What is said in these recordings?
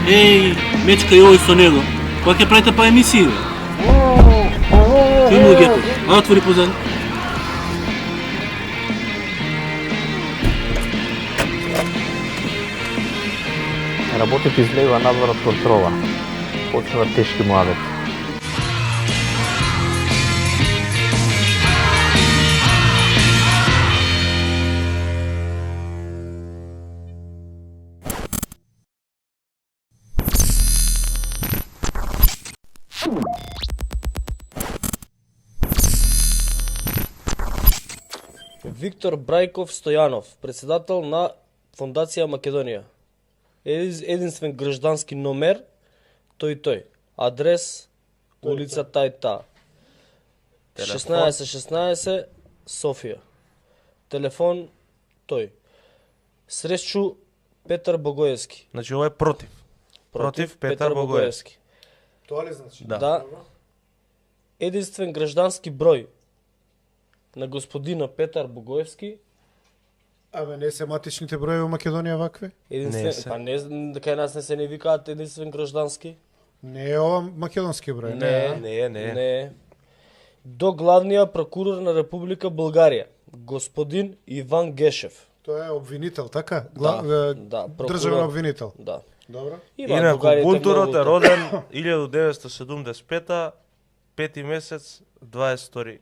Ei, mečka joj со него. Кој ќе правите па емисија? Кој му ги? Отвори позади. Работите излега надвор од контрола. Почнува тешки муавет. Виктор Брајков Стојанов, председател на Фондација Македонија. Единствен граждански номер, тој. Адрес, улица тај-та. 1616 Софија. Телефон, тој. Срещу Петар Богоевски. Значи ова е против. Против Петар Богоевски. Тоа ли значи? Да. Единствен граждански број на господина Петар Богоевски. Абе, не се матичните броеви во Македонија вакви? Единствен, Не се. па не, кај нас не се не викаат единствен граждански. Не е ова македонски број. Не. До главниот прокурор на Република Българија, господин Иван Гешев. Тоа е обвинител, така? Да, Државен обвинител. Да. Добро. Инаку бунтурот е роден 1975 5 месец 22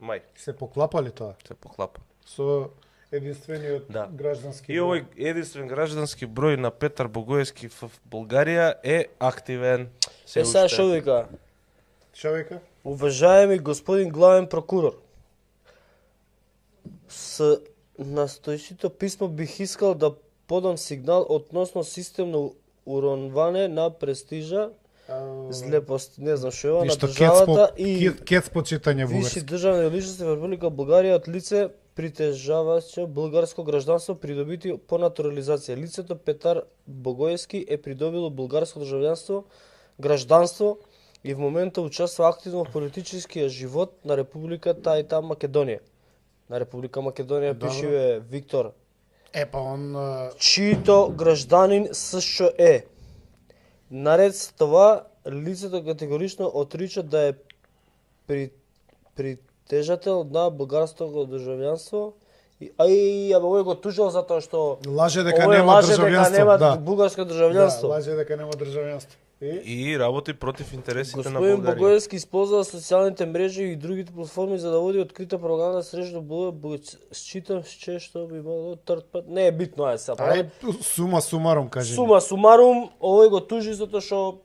мај. Се поклапали тоа Се поклапа. со единствениот Да. граждански И овој единствен граждански број на Петар Богоевски в Българија е активен. Е, сега шо вика? Шо вика? Уважаеми господин главен прокурор, с настоящото писмо бих искал да подам сигнал относно системно уронване на престижа, злепост, не знам шо е, на државата и кец по читање висши бугарски. државни личности во Република Българија од лице притежаващо бугарско гражданство придобити по натурализација. Лицето Петар Богоевски е придобило бугарско гражданство и в момента участва активно во политичкиот живот на Републиката тај-та Македонија. На Република Македонија пише Виктор, Па он чиито гражданин СШ е. Наред с това, лицето категорично отрича да е притежател на бугарското државјанство. Овој го тужал затоа што лаже дека нема државјанство. Нема бугарско државјанство. Да, лаже дека нема државјанство. И работи против интересите на Господин Българија. Богоевски използва социјалните мрежи и другите платформи за да води открита пропаганда срещу считам че што би могло трпат. Не е битно, сега. Сума сумарум кажи. Сума сумарум, овој го тужи затоа што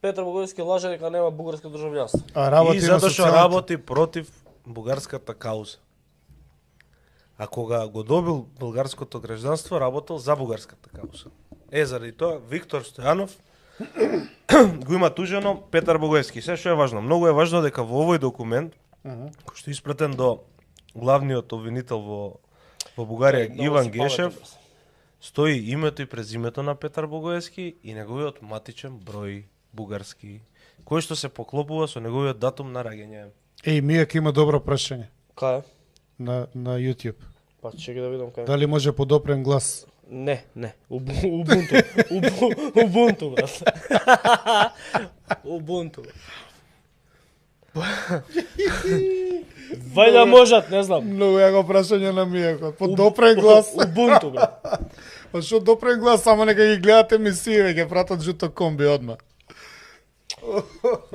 Петар Богоевски лаже дека нема бугарско државјанство. И затоа што работи против бугарската кауза. А кога го добил бугарското гражданство, работел за бугарската кауза. Заради тоа Виктор Стојанов го има тужено Петар Богоевски. Се што е важно, многу е важно дека во овој документ, кој што е испратен до главниот обвинител во Бугарија Иван Гешев, стои името и презимето на Петар Богоевски и неговиот матичен број бугарски, кој што се поклопува со неговиот датум на раѓање. Мијак има добро прашање Кај? на YouTube. Па чекај да видам кај. Дали може подопрен глас? Не. Убунту. Убунту, брат. Убунту. Вајда можат, не знам. Многу ја го прашање на Мијакот. Подопрен глас. Убунту, брат. Па што допрен глас, само нека ги гледате емисија, ќе пратат жуто комби одма.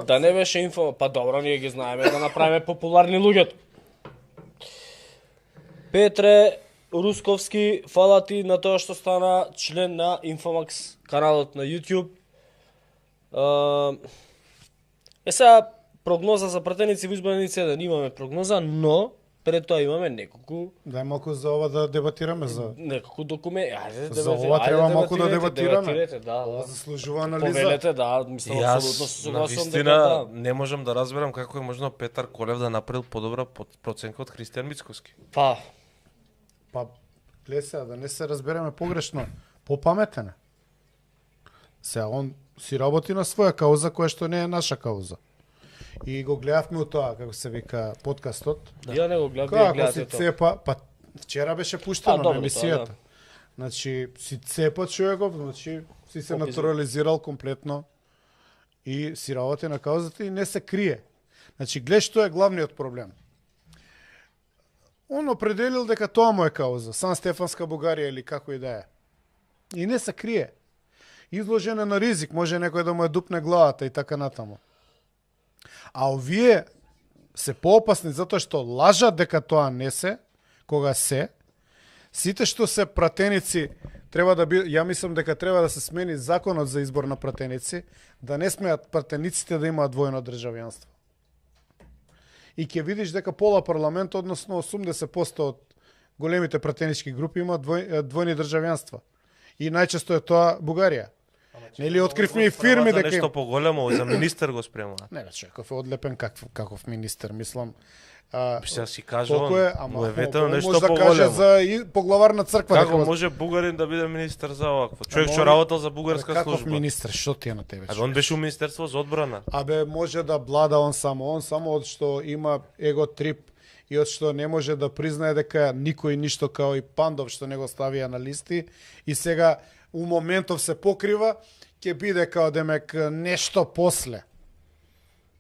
Да не беше инфо, па добро, ние ги знаеме да направиме популарни луѓето. Петре Русковски, фала ти на тоа што стана член на Infomax каналот на YouTube. Сега прогноза за пратеници во избраници 1 имаме прогноза, но пред тоа имаме неколку Дај малку за ова да дебатираме за документи. Ајде За ова треба малку да дебатираме. дебатираме. Да, ова да. заслужува анализа. Повелете, да, мислам И апсолутно јас се на согласувам вистина дека да. не можам да разберам како е можно Петар Колев да направил подобра проценка од Христијан Мицкоски. Па, Па, гледай сега, да не се разбереме погрешно, попаметен е. Сега, он си работи на своја кауза, која што не е наша кауза. И го гледавме у тоа, како се вика, подкастот. ја не го гледам, вие Како си гледате тоа. цепа, па вчера беше пуштено добро, на емисијата. тоа, Значи, си цепа човеков, значи, си се Попизи. натурализирал комплетно и си работи на каузата и не се крие. Значи, гледай што е главниот проблем. Он определил дека тоа му е кауза, Сан Стефанска Бугарија или како и да е. И не се крие. Изложен е на ризик, може некој да му е дупне главата и така натаму. А овие се поопасни затоа што лажат дека тоа не се, кога се. Сите што се пратеници треба да би, ја мислам дека треба да се смени законот за избор на пратеници, да не смеат пратениците да имаат двојно државјанство. И ќе видиш дека пола парламент, односно 80% од големите пратенички групи имаат двојни државјанства. И најчесто е тоа Бугарија. Нели откривме и фирми за дека нешто има. поголемо, за министер го спремаат. Не, човеков е одлепен каков министер, мислам. Сега си Колку кажувам, е, ама му е ветено може нешто да каже поголемо. за поглавар на црква. Како дека- може бугарин да биде министер за овакво? Човек Ама што он- работел за бугарска Каков служба. министр, што ти е на тебе? Абе он беше у Министерство за одбрана. Абе, може да влада он само од што има его трип и од што не може да признае дека никој ништо као и Пандов што не го ставија на листи и сега у моментов се покрива, ќе биде као демек нешто после.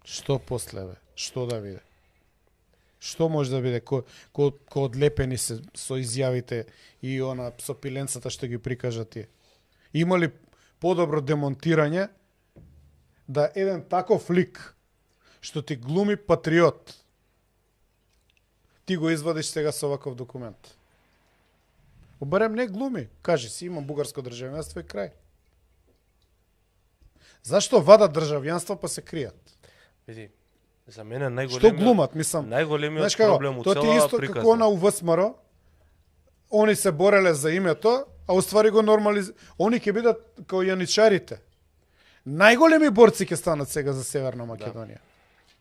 Што после, бе? Што да биде? Што може да биде? Ко одлепени се со изјавите и она со пиленцата што ги прикажа тие? Има ли подобро демонтирање да еден таков лик што ти глуми патриот, ти го извадиш сега со оваков документ? Барем не глуми, кажи си имам бугарско државјанство и крај. Зашто вадат државјанство па се кријат? Види, за мене најголемиот Што глумат, мислам? најголемиот Знаеш како, проблем у тоа ти целава исто приказна. како на УВСМР, они се бореле за името, а уствари го они ќе бидат као јаничарите. Најголеми борци ќе станат сега за Северна Македонија.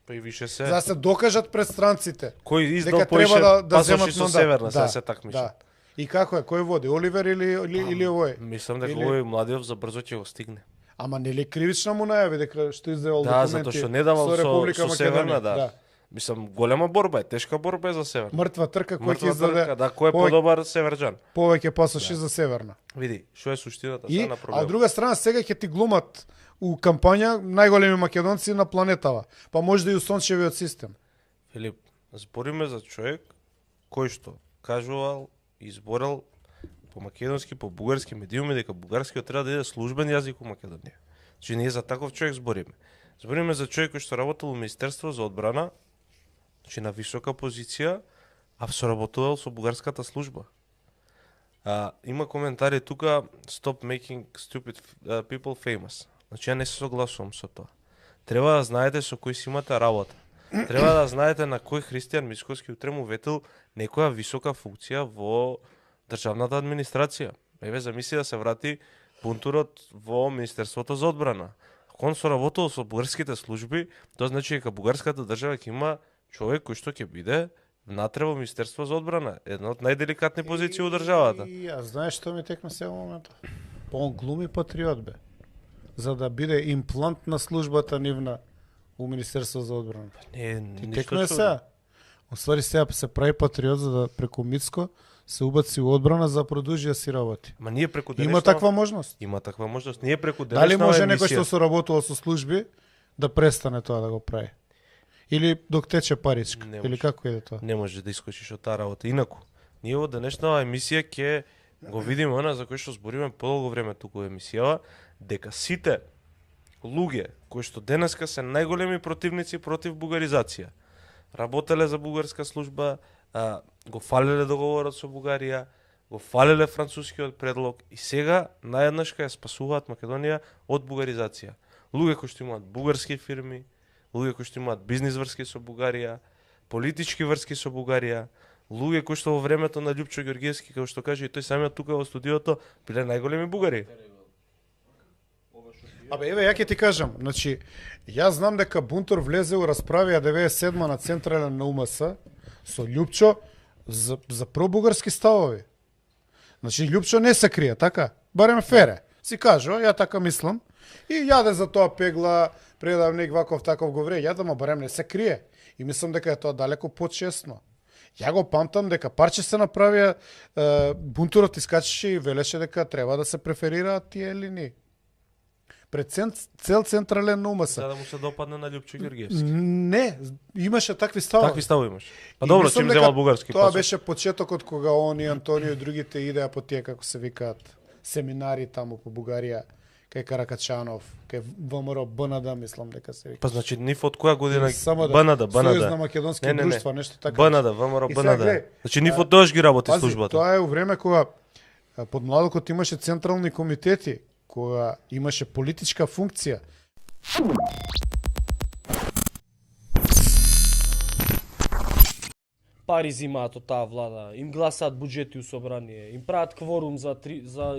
Па и више се. За да се докажат пред странците. Кој издал дека поише треба да пасоши земат со мандат. Северна, сега се такмичат. Да. И како е, кој води, Оливер или овој? Мислам дека Или- овој младиот за брзо ќе го стигне. Ама нели кривична му најави дека што издавал Да, документи затоа што не давал со Република Северна, Македонија. да. Мислам, голема борба е, тешка борба е за Северна. Мртва трка кој ќе Мртва издаде трка, да, кој е повеќе- подобар северџан? повеќе пасоши за Северна. Види, што е суштината И, сега на а проблемот. од друга страна сега ќе ти глумат у кампања најголеми македонци на планетава, па може да и у сончевиот систем. Филип, збориме за човек кој што кажувал и изборал по македонски, по бугарски медиуми дека бугарскиот треба да иде службен јазик у Македонија. Значи ние за таков човек збориме. Збориме за човек кој што работел во Министерство за одбрана, значи на висока позиција, а соработувал со бугарската служба. Има коментари тука stop making stupid people famous. Значи ја не се согласувам со тоа. Треба да знаете со кој си имате работа. Треба да знаете на кој Христијан Мицкоски утре му ветил некоја висока функција во државната администрација. Еве замисли да се врати бунтурот во Министерството за одбрана. Ако он соработувал со бугарските служби, тоа значи дека бугарската држава ќе има човек кој што ќе биде внатре во Министерство за одбрана, една од најделикатни позиции во државата. И ја знаеш што ми текна сега моментот? Па он глуми патриот бе. За да биде имплант на службата нивна у Министерство за одбрана. Не, Ти ништо текно е чудно. сега. Оствари сега се прави патриот за да преку Мицко се убаци у одбрана за да продолжи да си работи. Ма ние преку денешна... Има таква можност. Има таква можност. Ние преку денешна Дали може некој емисија... што соработувал со служби да престане тоа да го прави? Или док тече паричка? Не Или може. како иде тоа? Не може да искочиш од таа работа. Инаку, ние во денешната емисија ќе го видиме она за кој што збориме подолго време туку во емисијава, дека сите луѓе кои што денеска се најголеми противници против бугаризација, работеле за бугарска служба, го фалеле договорот со Бугарија, го фалеле францускиот предлог и сега наеднаш ја спасуваат Македонија од бугаризација. Луѓе кои што имаат бугарски фирми, луѓе кои што имаат бизнис врски со Бугарија, политички врски со Бугарија, луѓе кои што во времето на Љупчо Ѓоргиевски, како што каже и тој самиот тука во студиото, биле најголеми бугари. Абе, еве, ја ќе ти кажам, значи, јас знам дека Бунтур влезе у расправија 97 на централен на УМС со Љупчо за пробугарски ставови. Значи, Љупчо не се крие, така? Барем фере. Си кажува, ја така мислам. И јаде за тоа пегла, предавник, ваков таков говори, јаде, ма барем не се крие. И мислам дека е тоа далеко почесно. Ја го памтам дека парче се направија, Бунтурот искачеше и велеше дека треба да се преферираат тие линии. Пред цел централен на УМС. За да му се допадне на Љупчо Ѓоргиевски. Не, имаше такви стави. Такви стави имаше. Па добро, мислам чим дека земал бугарски Тоа пасот. беше почетокот кога он и Антонио и другите идеа по тие, како се викаат, семинари таму по Бугарија, кај Каракачанов, кај ВМРО БНД, мислам дека се вика. Па значи нив од која година Само да, БНД, Сојуз на БНД. македонски друштва, нешто така. БНД, ВМРО, И сега БНД. гледај, Значи нив од тогаш ги работи Пази, службата. тоа е у време кога под младокот имаше централни комитети, кога имаше политичка функција. Пари зимаат од таа влада, им гласаат буџети у собрание, им прават кворум за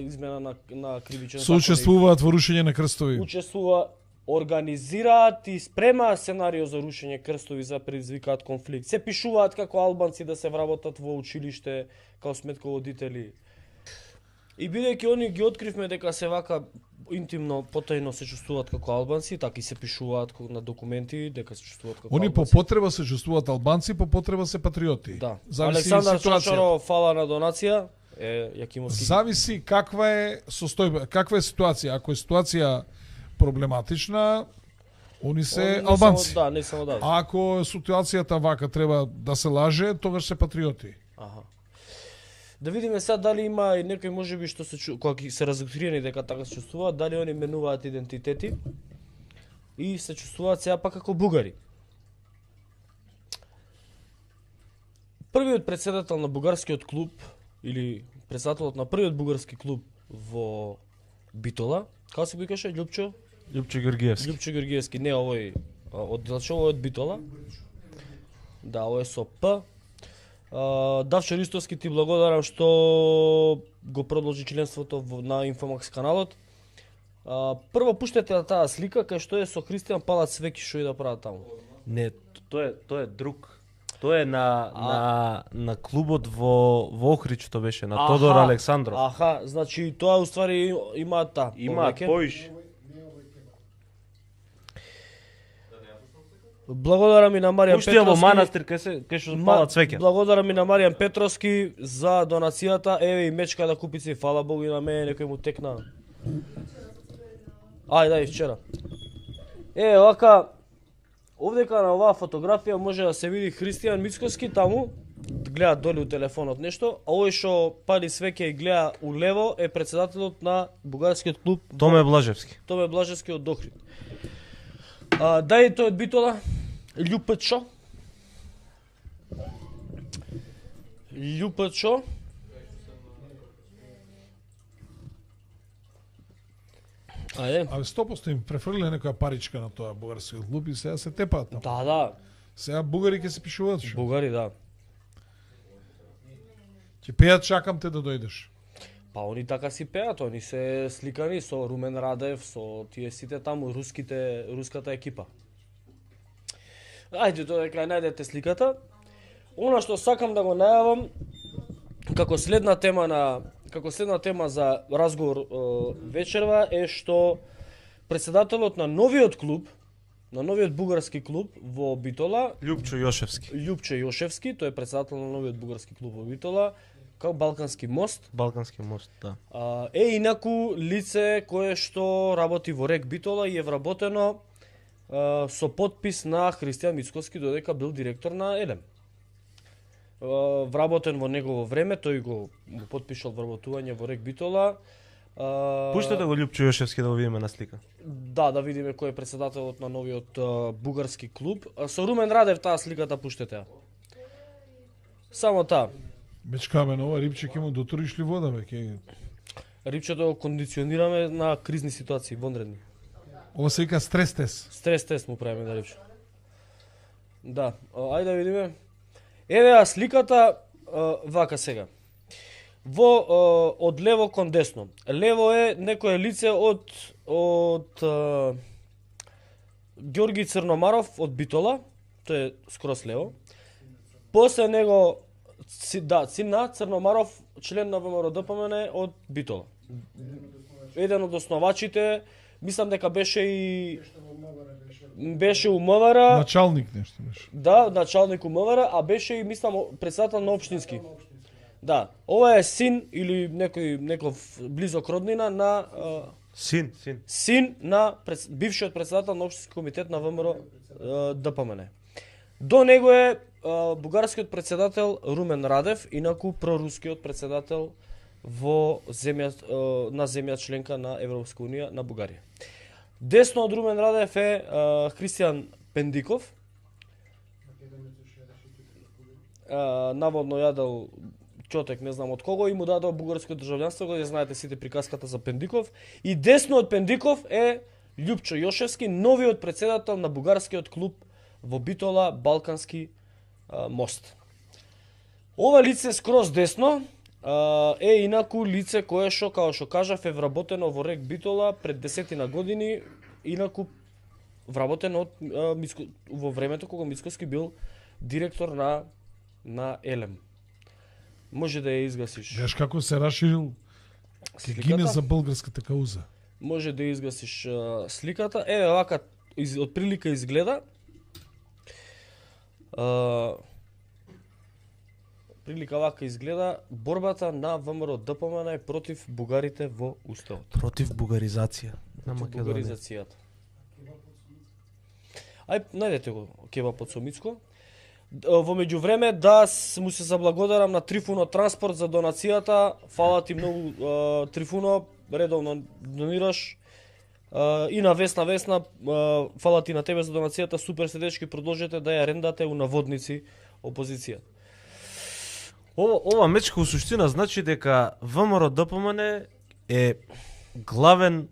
измена на кривичен закон. Соучествуваат во рушење на крстови. Учествува, организираат и спремаат сценарио за рушење крстови за предизвикаат конфликт. Се пишуваат како албанци да се вработат во училиште како сметководители. И бидејќи они ги откривме дека се вака интимно, потајно се чувствуваат како албанци, така и се пишуваат на документи дека се чувствуваат како Они по албанци. потреба се чувствуваат албанци, по потреба се патриоти. Да. Зависи Александар ситуацијата. Чачаров фала на донација. Јакимовски. Зависи каква е состојба, каква е ситуација. Ако е ситуација проблематична, они се Не албанци. Само, да, не само да. А ако ситуацијата вака треба да се лаже, тогаш се патриоти. Аха. Да видиме сега дали има и некој можеби што се кога ги се разоткриени дека така се чувствуваат, дали они менуваат идентитети и се чувствуваат сега пак како бугари. Првиот претседател на бугарскиот клуб или претседателот на првиот бугарски клуб во Битола, како се викаше Љупчо? Љупчо Ѓоргиевски. Љупчо Ѓоргиевски, не овој од Делчево, овој од Битола. Да, овој со П. Давчо Ристовски, ти благодарам што го продолжи членството на Инфомакс каналот. Прво пуштете таа слика кај што е со Христијан палат свеќи што и да прават таму. Не, тоа е друг. Тоа е на клубот во Охрид што беше на Тодор Александров. Аха, значи тоа уствари имаат Имаат поиш. Благодарам и на Маријан Пушти ја во Петровски. манастир кај што палат свеќа. Благодарам и на Маријан Петровски за донацијата. Еве и мечка да купици, фала Богу и на мене некој му текна. Ајде, вчера. Вака, овдека на оваа фотографија може да се види Христијан Мицкоски таму, гледа доле у телефонот нешто, а овој што пали свеќе и гледа улево е претседателот на бугарскиот клуб Томе Блажевски. Томе Блажевски од Охрид. Дај тој од Битола, Љупчо. Љупчо. Ајде. А 100% им префрлиле некоја паричка на тоа бугарски клуб и сега се тепаат таму. Да. Сега бугари ќе се пишуваат што. Бугари, да. Ќе пеат чакам те да дојдеш. Па они така си пеат, они се сликани со Румен Радев, со тие сите таму руската екипа. Ајде додека најдете сликата. Она што сакам да го најавам како следна тема за разговор вечерва е што претседателот на новиот клуб, на новиот бугарски клуб во Битола, Љупчо Јошевски. Љупчо Јошевски, тој е претседател на новиот бугарски клуб во Битола, како Балкански мост, Балкански мост, да. е инаку лице кое што работи во РЕК Битола и е вработено со подпис на Христијан Мицкоски додека бил директор на ЕЛЕМ. Вработен во негово време, тој го подпишал вработување во РЕК Битола. Пуштете го Љупчо Јошевски да го видиме на слика. Да видиме кој е претседателот на новиот бугарски клуб. Со Румен Радев таа сликата пуштете ја. Само таа. Мечкаме на ова рибче ќе му дотуриш ли вода бе? Рибчето го кондиционираме на кризни ситуации, вонредни. Ова се вика стрес тест. Стрес тест му правиме да рибче. Да, ајде да видиме. Еве ја сликата вака сега. Од лево кон десно. Лево е некое лице од Ѓорги Црномаров од Битола, тој е скрос лево. После него син на Црномаров, член на ВМРО-ДПМН од Битола. Еден од основачите, мислам дека беше у МВР. Началник нешто беше. Да, началник у МВР, а беше и мислам председател на општински. Да, ова е син или некој близок роднина на син на бившиот председател на општински комитет на ВМРО ДПМН. До него е бугарскиот председател Румен Радев, инаку прорускиот председател на земја членка на Европска унија на Бугарија. Десно од Румен Радев е Христијан Пендиков. Наводно јадел чотек, не знам од кого, и му дадо бугарско државјанство, кога знаете сите приказката за Пендиков. И десно од Пендиков е Љупчо Јошевски, новиот председател на бугарскиот клуб во Битола, Балкански мост. Ова лице скроз десно е инаку лице кое што, као што кажав, е вработено во РЕК Битола пред 10 години, инаку вработено во времето кога Мицкоски бил директор на Елем. Може да ја изгасиш. Гледаш како се расширил, ке гине за българската кауза. Може да изгасиш сликата. Еве вака од прилика изгледа. Прилика вака изгледа борбата на ВМРО-ДПМН против бугарите во уставот. Против бугаризација на Македонија. Бугаризацијата. Ај, најдете го кеба под Сомицко. Во меѓувреме да му се заблагодарам на Трифуно Транспорт за донацијата. Фала ти многу, Трифуно, редовно донираш. И на Весна, фала ти на тебе за донацијата. Супер се дечки, продолжете да ја рендате у наводници опозиција. Ова мечка у суштина значи дека ВМРО-ДПМН е главен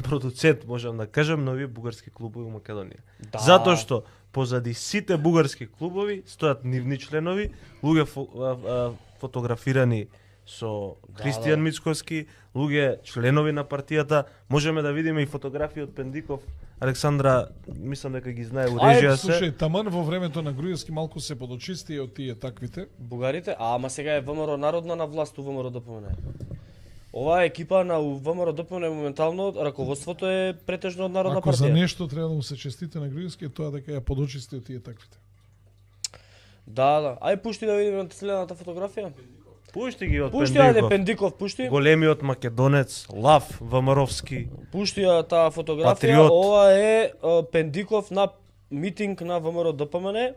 продуцент, можам да кажем, на овие бугарски клубови во Македонија. Да. Затоа што позади сите бугарски клубови стојат нивни членови, луѓе фотографирани со Христијан Мицкоски, луѓе членови на партијата. Можеме да видиме и фотографии од Пендиков. Александра, мислам дека ги знае у режија се. Слушај, таман во времето на Груевски малку се подочисти од тие таквите. Бугарите, ама сега е ВМРО народна на власт у ВМРО-ДПМН. Оваа екипа на ВМРО-ДПМН моментално раководството е претежно од Народна Ако за партија. нешто треба да му се честите на Груевски, е тоа дека ја подочисти од тие таквите. Да. Ај пушти да видиме следната фотографија. Пушти ги од Пушти ајде Пендиков. Пендиков, пушти. Големиот македонец, Лав Вамаровски. Пушти ја таа фотографија. Патриот. Ова е Пендиков на митинг на ВМРО-ДПМН.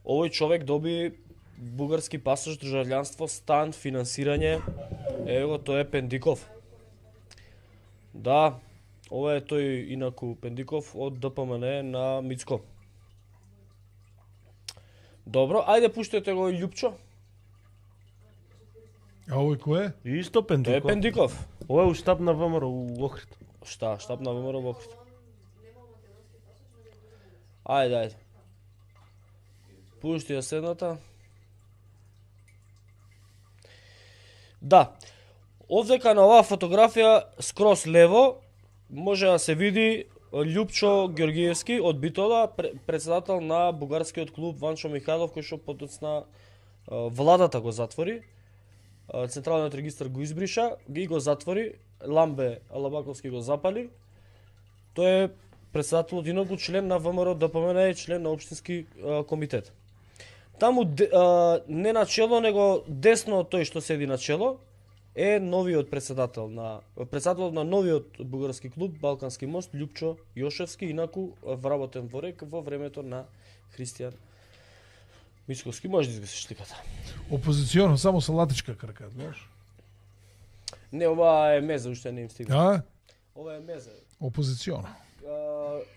Овој човек доби бугарски пасош, државјанство, стан, финансирање. Ево, тој е Пендиков. Да, ова е тој инаку Пендиков од ДПМН на Мицко. Добро, ајде пуштете го и Љупчо. А овој кој е? Исто Тој е Пендиков. Пендиков. Ова е у штаб на ВМРО у Охрид. Штаб на ВМРО во Охрид. Ајде. Пушти ја следната. Да. Овдека на оваа фотографија скрос лево може да се види Љупчо Ѓоргиевски од Битола, председател на бугарскиот клуб Ванчо Михајлов, кој што потоцна владата го затвори. Централниот регистар го избриша, ги го затвори, Ламбе Алабаковски го запали. Тој е председателот инаку член на ВМРО-ДПМН и член на општински комитет. Таму не на чело, него десно од тој што седи на чело е новиот председател на новиот бугарски клуб Балкански мост Љупчо Јошевски, инаку вработен во РЕК во времето на Христијан Мицкоски. Може да изгасиш сликата. Опозиционо, само со латичка крка, знаеш? Не, ова е мезе, уште не им стигна. А? Ова е мезе. Опозиционо.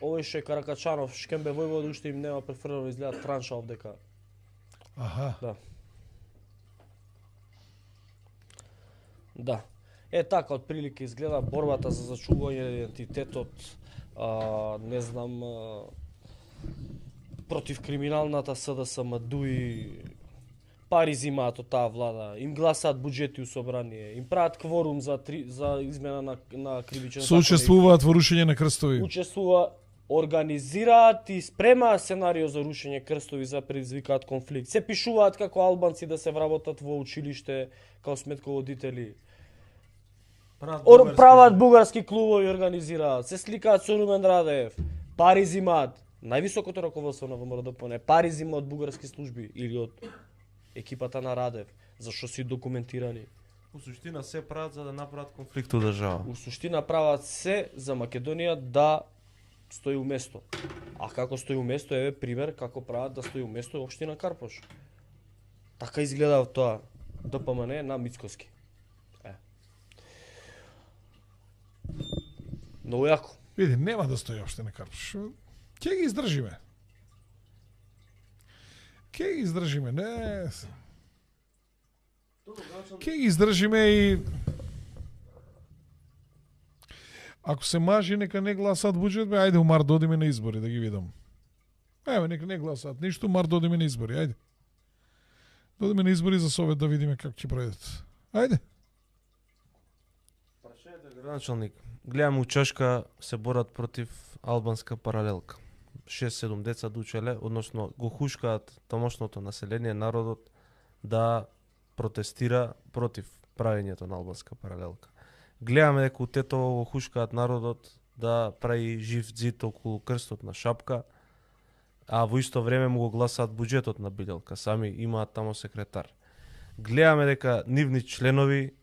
Овој ше Каракачанов, Шкембе Војвода, уште им нема префрлено, изгледа транша овдека. Аха. Да. Е така, од прилика изгледа борбата за зачување на идентитетот, не знам, против криминалната СДСМ и пари зимаат од таа влада, им гласаат буџети у собрание, им прават кворум за измена на кривичен закон. Соучествуваат во рушење на крстови. Учествува, организираат и спремаат сценарио за рушење крстови за предизвикаат конфликт. Се пишуваат како албанци да се вработат во училиште како сметководители. Прават бугарски клубови, организираат, се сликаат со Румен Радев, пари зимаат. Највисокото раководство на ВМРО-ДПМНЕ пари зима од бугарски служби или од екипата на Радев, зашто си документирани. У суштина се прават за да направат конфликт у држава. У суштина прават се за Македонија да стои у место. А како стои у место, еве пример како прават да стои у место општина Карпош. Така изгледа тоа ДПМНЕ на Мицкоски. Многу јако. Види, нема да стои општина Карпош. Ќе ги издржиме. Не. Ќе ги издржиме и ако се мажи, нека не гласаат буџет, бе, ајде у март додиме на избори да ги видам. Еве, нека не гласаат ништо, март додиме на избори, ајде. Додиме на избори за совет да видиме како ќе пројдат. Ајде. Прашајте градоначалник. Гледам у Чешка се борат против албанска паралелка. 6-7 деца дучеле, односно го хушкаат тамошното население, народот да протестира против правењето на албанска паралелка. Гледаме дека у Тетово го хушкаат народот да прави жив зид околу крстот на Шапка, а во исто време му го гласаат буџетот на Билелка, сами имаат тамо секретар. Гледаме дека нивни членови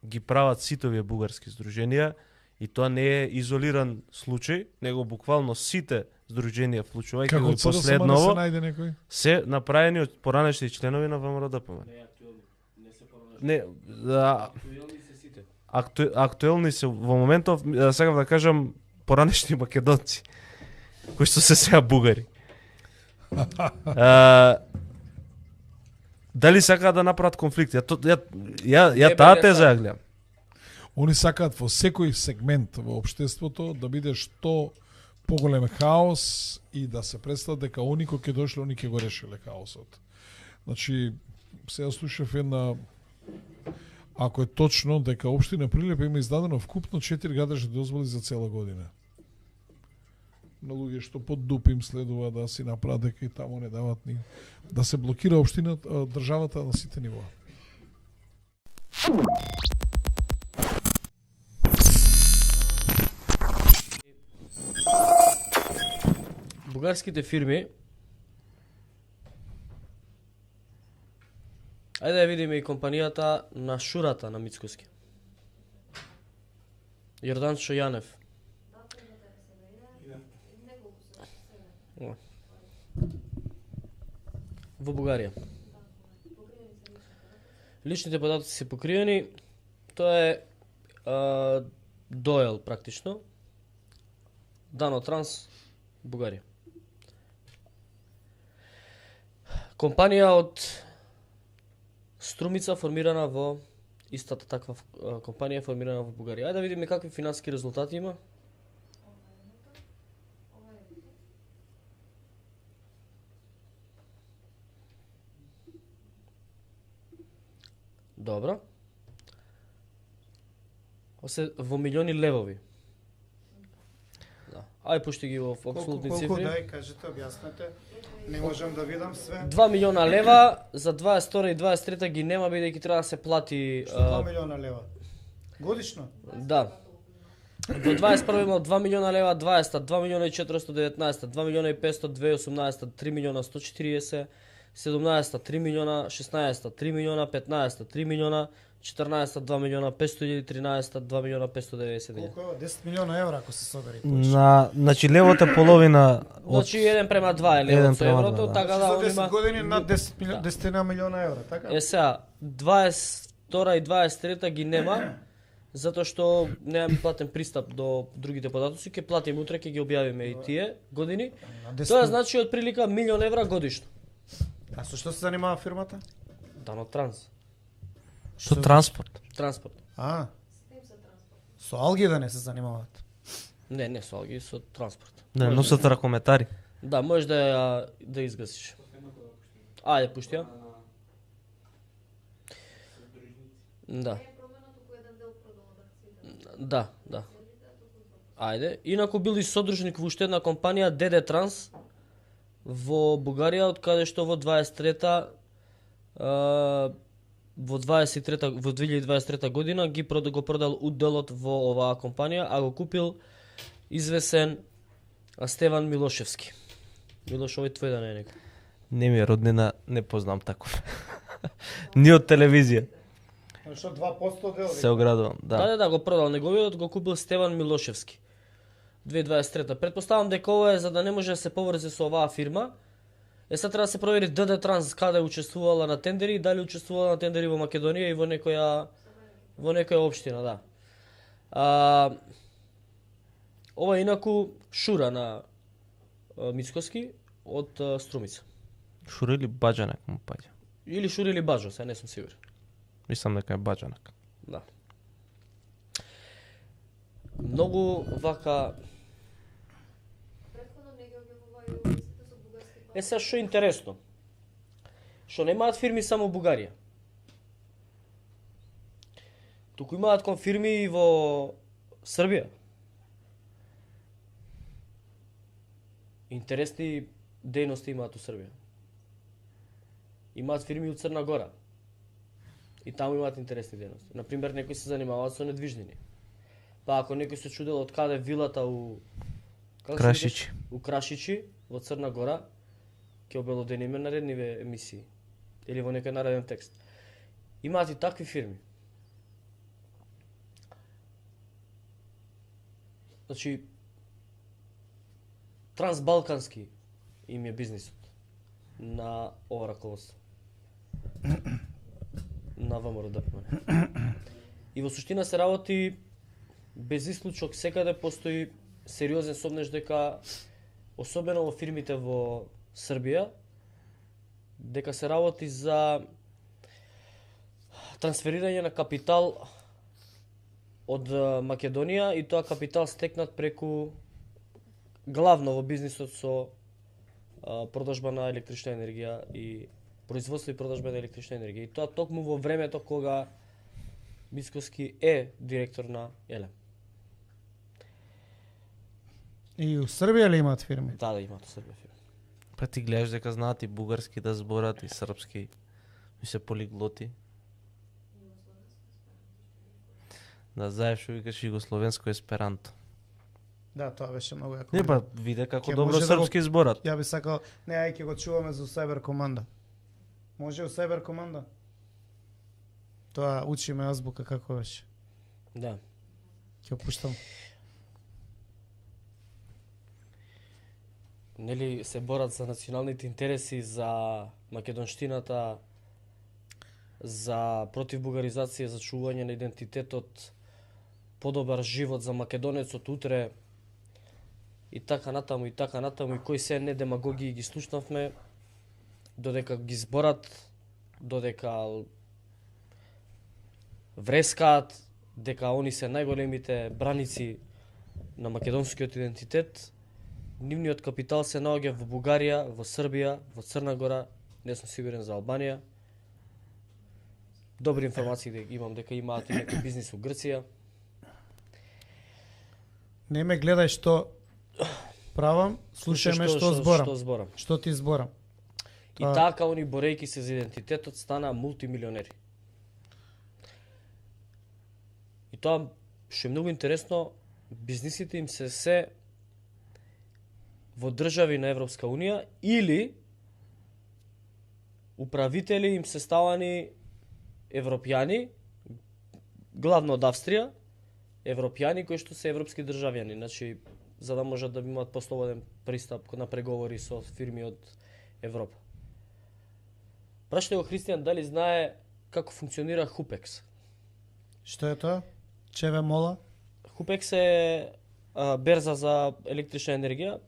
ги прават сите овие бугарски здруженија и тоа не е изолиран случај, него буквално сите здруженија, вклучувајќи го и последново, се направени од поранешни членови на ВМРО-ДПМНЕ. Не, актуелни се во моментов, сакам да кажам, поранешни македонци, кои што се сега бугари. Дали сакаат да направат конфликт? Ја таа теза ја гледам. Они сакаат во секој сегмент во општеството да биде што поголем хаос и да се представат дека они кои ќе дошле, они ќе го решиле хаосот. Значи, сега слушав една, ако е точно дека општина Прилеп има издадено вкупно 4 гадажни дозволи за цела година. На луѓе што под дуп им следува да си направат дека и таму не дават ни да се блокира општината, државата на сите нивоа. Бугарските фирми, ајде да видиме и компанијата на Шурата на Мицкоски. Јордан Шојанев. Во Бугарија. Личните податоци се покриени. Тоа е Доел практично. Дано Транс, Бугарија. Компанија од Струмица формирана во истата таква компанија формирана во Бугарија. Ајде да видиме какви финансиски резултати има. Добро. Во милиони левови. Да. Ај пушти ги во апсолутни цифри. Колку дај, кажете, објаснете. Не можам да видам све. 2 милиона лева за 22 и 23 ги нема бидејќи треба да се плати 2 милиона лева. Годишно? Да. Во 21 има 2 милиона лева, 20, 2 милиона и 419, 2 милиона и 500, 2018, 3 милиона 140, 17, 3 милиона, 16, 3 милиона, 15, 3 милиона, 14, 2 милиона 500, 13, 2 милиона 590. Колку е? 10 милиона евра ако се собери. Значи левата половина Значи 1:2 е левот со еврото, да. така да За он 10 има. години над 10 милиона евра, така? Е сега 22 и 23 ги нема затоа што немаме платен пристап до другите податоци, ќе платиме утре, ќе ги објавиме и тие години. Тоа значи од прилика милион евра годишно. А со што се занимава фирмата? Дано Транс. со транспорт. Транспорт. Со алги да не се занимаваат. Не со алги, со транспорт. Не, носат ракометари. Да, можеш да изгасиш. Ајде, пушти ја. Да. Да. Ајде. Инаку бил и содружник во уште една компанија ДД Транс во Бугарија, од каде што во 2023 година го продал уделот во оваа компанија, а го купил извесен Стеван Милошевски. Милош, овој твој да не е некој. Не ми е роднина, не познам таков. Ни од телевизија. Што 2% дел? Се оградувам, да. Да, го продал неговиот, го купил Стеван Милошевски. 2023. Предпоставам дека ова е за да не може да се поврзе со оваа фирма. Сега треба да се провери ДД Транс каде учествувала на тендери и дали учествувала на тендери во Македонија и во некоја општина, да. Ова е инаку Шура на Мицкоски од Струмица. Шура или Баџанак му паѓа? Или Шура или Баџо, сега не сум сигурен. Мислам дека е Баџанак. Да. Многу вака... Сега што е интересно, што немаат фирми само во Бугарија. Туку имаат фирми и во Србија. Интересни дејности имаат у Србија. Имаат фирми од Црна Гора. И таму имаат интересни дејности. Например, некои се занимаваат со недвижнини. Па ако некој се чудел од каде вилата у Крашичи. У Крашичи во Црна Гора, ќе обелодениме наредниве емисии или во некој нареден текст. Имаат и такви фирми. Значи, трансбалкански им е бизнисот на ова раководство. На ВМРО ДПМН. И во суштина се работи без исклучок, секаде постои сериозен сомнеж дека, особено во фирмите во Србија, дека се работи за трансферирање на капитал од Македонија и тоа капитал стекнат преку главно во бизнисот со продажба на електрична енергија и производство и продажба на електрична енергија. И тоа токму во времето кога Мицкоски е директор на ЕЛЕМ. И у Србија ли имаат фирми? Да, имаат у Србија фирми. Па ти гледаш дека знаат и бугарски да зборат и српски. И се полиглоти. Да, знаеш што викаш југословенско есперанто. Да, тоа беше многу јако. Не, па виде како Ќе добро може да српски зборат. Ја би сакал, не, ај ќе го чуваме за Cyber Команда. Може у Cyber Команда? Тоа учиме азбука како беше. Да. Ќе опуштам. Нели се борат за националните интереси, за македонштината, за против бугаризација, за чување на идентитетот, подобар живот за македонецот утре и така натаму и кои се не демагоги ги слушнавме, додека ги зборат, додека врескаат дека они се најголемите браници на македонскиот идентитет. Нивниот капитал се наоѓа во Бугарија, во Србија, во Црна Гора, не сум сигурен за Албанија. Добри информации дека имам дека имаат и некој бизнис во Грција. Не ме гледај што правам, слушај ме што зборам. Што ти зборам. И така они борејки се за идентитетот стана мултимилионери. И тоа што е многу интересно, бизнисите им се во држави на Европска Унија или управители им се ставани европјани, главно од Австрија, европјани кои што се европски државјани, значи за да можат да имаат послободен пристап на преговори со фирми од Европа. Прашајте го Христијан дали знае како функционира Хупекс. Што е тоа? Чеве мола? Хупекс е берза за електрична енергија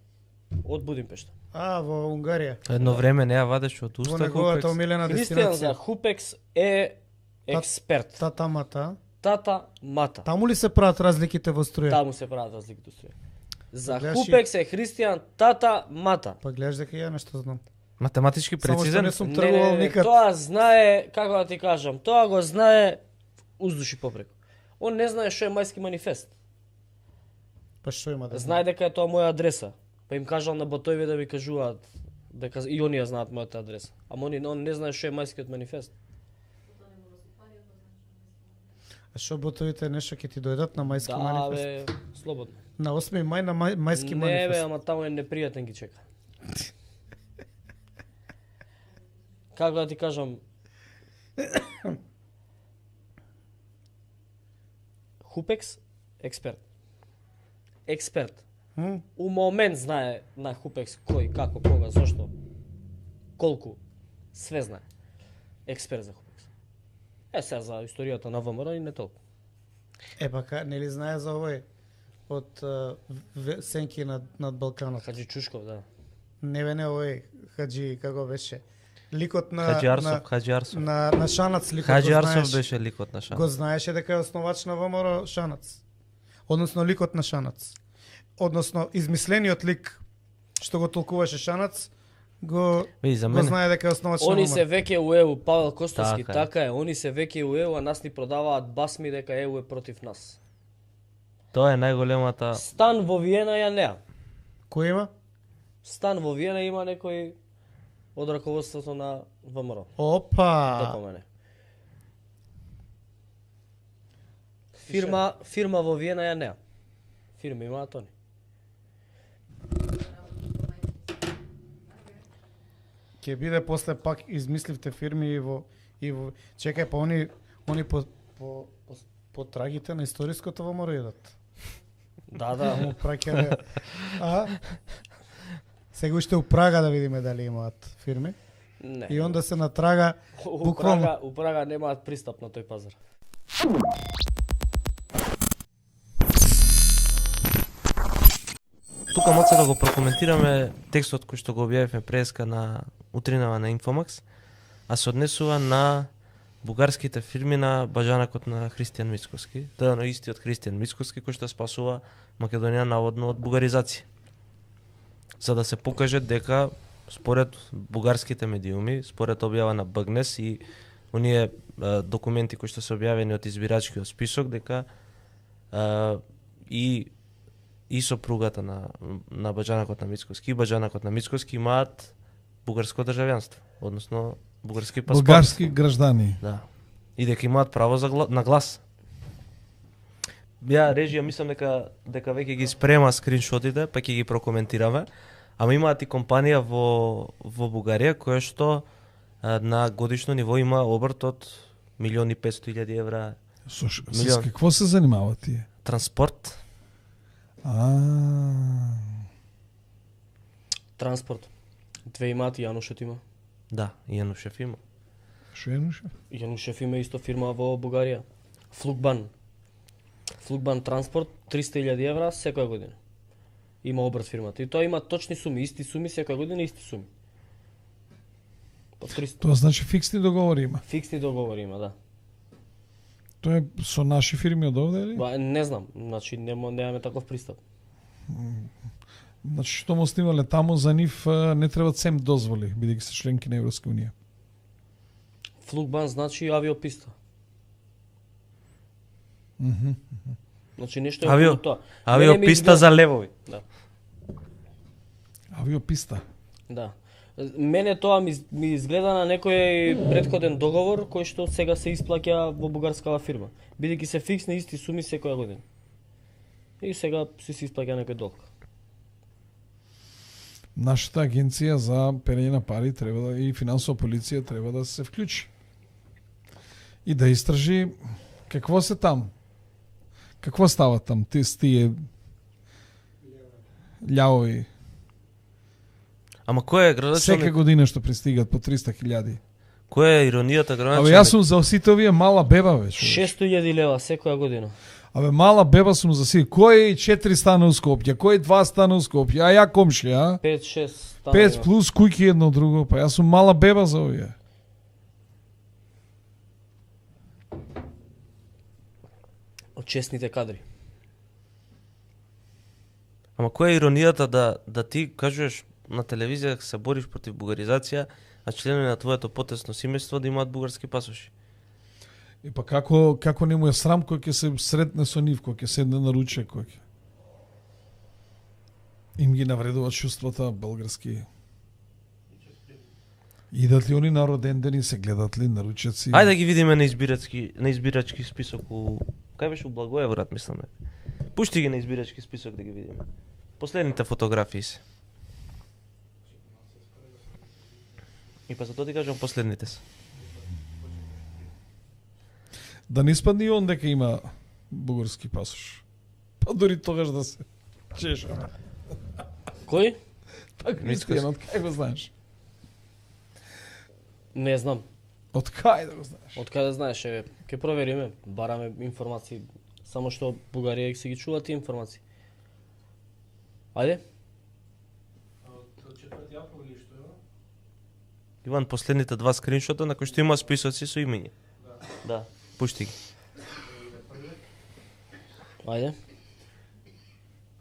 од Будимпешта. Во Унгарија. Едно време не ја вадеше од Во уста неговата Хупекс. омилена Христијан за дестинација. Хупекс е експерт. Тата мата. Тата мата. Таму ли се прават разликите во струја? Таму се прават разликите во струја. За Гледаш и- Хупекс е Христијан Тата Мата. Па гледаш дека ја нешто знам. Математички Само што прецизен. не сум тргувал никад. Тоа знае, како да ти кажам, тоа го знае уздуши попреку. Он не знае што е мајски манифест. Па што има да Знае дека е тоа моја адреса. Па им кажал на ботови да ми кажуваат дека и оние знаат мојата адреса. Ама он не знае што е мајскиот манифест. А што ботовите нешто ќе ти дојдат на мајски Да, манифест? бе, слободно. На 8 мај на мајски Не, бе, манифест. ама таму е непријатен ги чека. Како да ти кажам, Хупекс, експерт. Експерт. У момент знае на Хупекс кој, како, кога, зошто, колку, све знае. Експерт за Хупекс. Сега за историјата на ВМРО и не толку. Па нели знае за овој од Сенки над Балканот. Хаджи Чушков, да. Не овој Хаджи како беше. Ликот на Хаджи Арсов. на Шанац ликот Хаджи го Арсов знаеш. беше ликот на Шанац. Го знаеше дека е основач на ВМРО Шанац. Односно ликот на Шанац. Односно измислениот лик што го толкуваше Шанац го За го мене знае дека е основач на Они ВМРО. се веќе у ЕУ, Павел Костовски, Така е. така е. Они се веќе у ЕУ, а нас ни продаваат басми дека ЕУ е против нас. тоа е најголемата. Стан во Виена ја неа. Кој има? Стан во Виена има некој од раководството на ВМРО. Да Опа! помене. Фирма во Виена ја неа. Фирма имаат они. Ќе биде после пак измисливте фирми и во чекај па они по трагите на историското во мора идат. Да. Му праќаме. Сега уште у Прага да видиме дали имаат фирми. Не. И онда се натрага буквално. У Прага немаат пристап на тој пазар. Тука моце да го прокоментираме текстот кој што го објавивме преска на утринава на Инфомакс, а се однесува на бугарските фирми на баџанакот на Христијан Мицкоски. Тоа е истиот Христијан Мицкоски кој што спасува Македонија наводно од бугаризација. За да се покаже дека според бугарските медиуми, според објава на БГНЕС и оние документи кои што се објавени од избирачкиот список, дека и сопругата на баџанакот на Мицкоски и баџанакот на Мицкоски имаат бугарско државјанство, односно бугарски паспорт. Бугарски граждани. Да. И дека имаат право на глас. Ја режија мислам дека веќе ги спрема скриншотите, па ќе ги прокоментираме. Ама имаат и компанија во Бугарија која што на годишно ниво има обрт од 1.500.000 евра. С какво се занимава тие? Транспорт. Транспорт. Две имаат и Јанушев има. Да, Јанушев има. Што Јанушев? Јанушев има исто фирма во Бугарија. Флукбан. Флукбан транспорт 300.000 евра секоја година. Има обрт фирмата. И тоа има точни суми, исти суми секоја година, исти суми. По 300. Тоа значи фиксни договори има. Фиксни договори има, да. Тоа е со наши фирми од овде или? Не знам, значи немаме таков пристап. Значи што му снимале таму за нив не треба сем дозволи, бидејќи се членки на Европска унија. Флукбан значи авиописта. Значи нешто е околу тоа. Авиописта за левови. Да. Авиописта. Да. Мене тоа ми изгледа на некој претходен договор кој што сега се исплаќа во бугарскава фирма, бидејќи се фиксни исти суми секоја година. И сега се исплаќа некој долг. Нашата агенција за перење на пари треба и финансова полиција треба да се вклучи. И да истражи какво се там. Какво става там тие љавови? Ама кој е градоначалник? Секоја година што пристигат по 300.000. Која е иронијата градоначалник? Абе јас сум за сите овие мала беба веќе. 600.000 лева секоја година. Абе мала беба сум за сите. Кој 4 стана у Скопје, кој 2 стана у Скопје, а ја комшија, а? 5-6 стана. 5 плюс кујки едно друго, па јас сум мала беба за овие. Од честните кадри. Ама која е иронијата да ти кажуваш на телевизија дека се бориш против бугаризација, а членови на твоето потесно семејство да имаат бугарски пасоши? И па како не му е срам кој ќе се сретне со нив, кој ќе седне на ручек, кој ќе им ги навредуваат чувствата български. Идат ли они на роден ден и се гледат ли на ручеци? Ајде да ги видиме на избирачки список кај беше у Благоевград, мислам. Пушти ги на избирачки список да ги видиме. Последните фотографии се. И па за тоа ти кажам последните се. Да не испадне и он дека има бугарски пасош. Па дори тогаш да се чешаме. Кој? Па Кристијан, од кај го знаеш? Не знам. Од кај да го знаеш? Од каде знаеш, еве, ќе провериме, бараме информации, само што Бугарија се ги чува тие информации. Ајде? Иван, последните два скриншота на кои што има списоци со имења. Да, пушти ги. Ајде.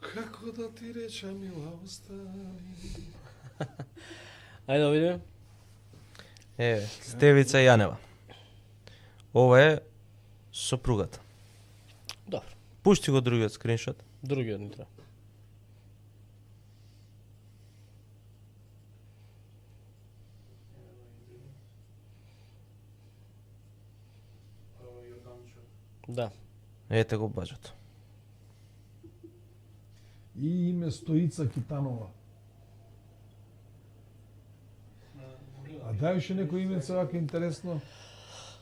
Како да ти речам, мила, остави. Ајде да видиме. Еве, Стевица Јанева. Ова е сопругата. Добро. Пушти го другиот скриншот. Другиот ни треба. Да. Ете го баџето. И име Стоица Китанова. А дај уште некој име вака интересно?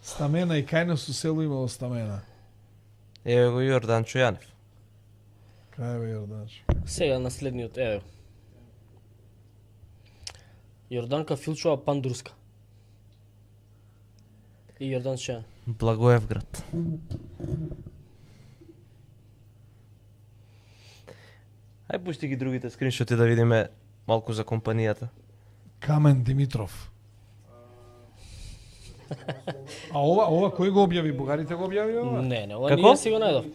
Стамена и кај на село имало Стамена. Еве го Јорданчо Јанев. Кај бе Јорданчо? Сега наследниот, еве. Јорданка Филчова Пандурска. И Јордан Ше. Благоевград. Ај пушти ги другите скриншоти да видиме малку за компанијата. Камен Димитров. А ова кој го објави? Бугарите го објави ова? Не, ова Како? ние си го најдов.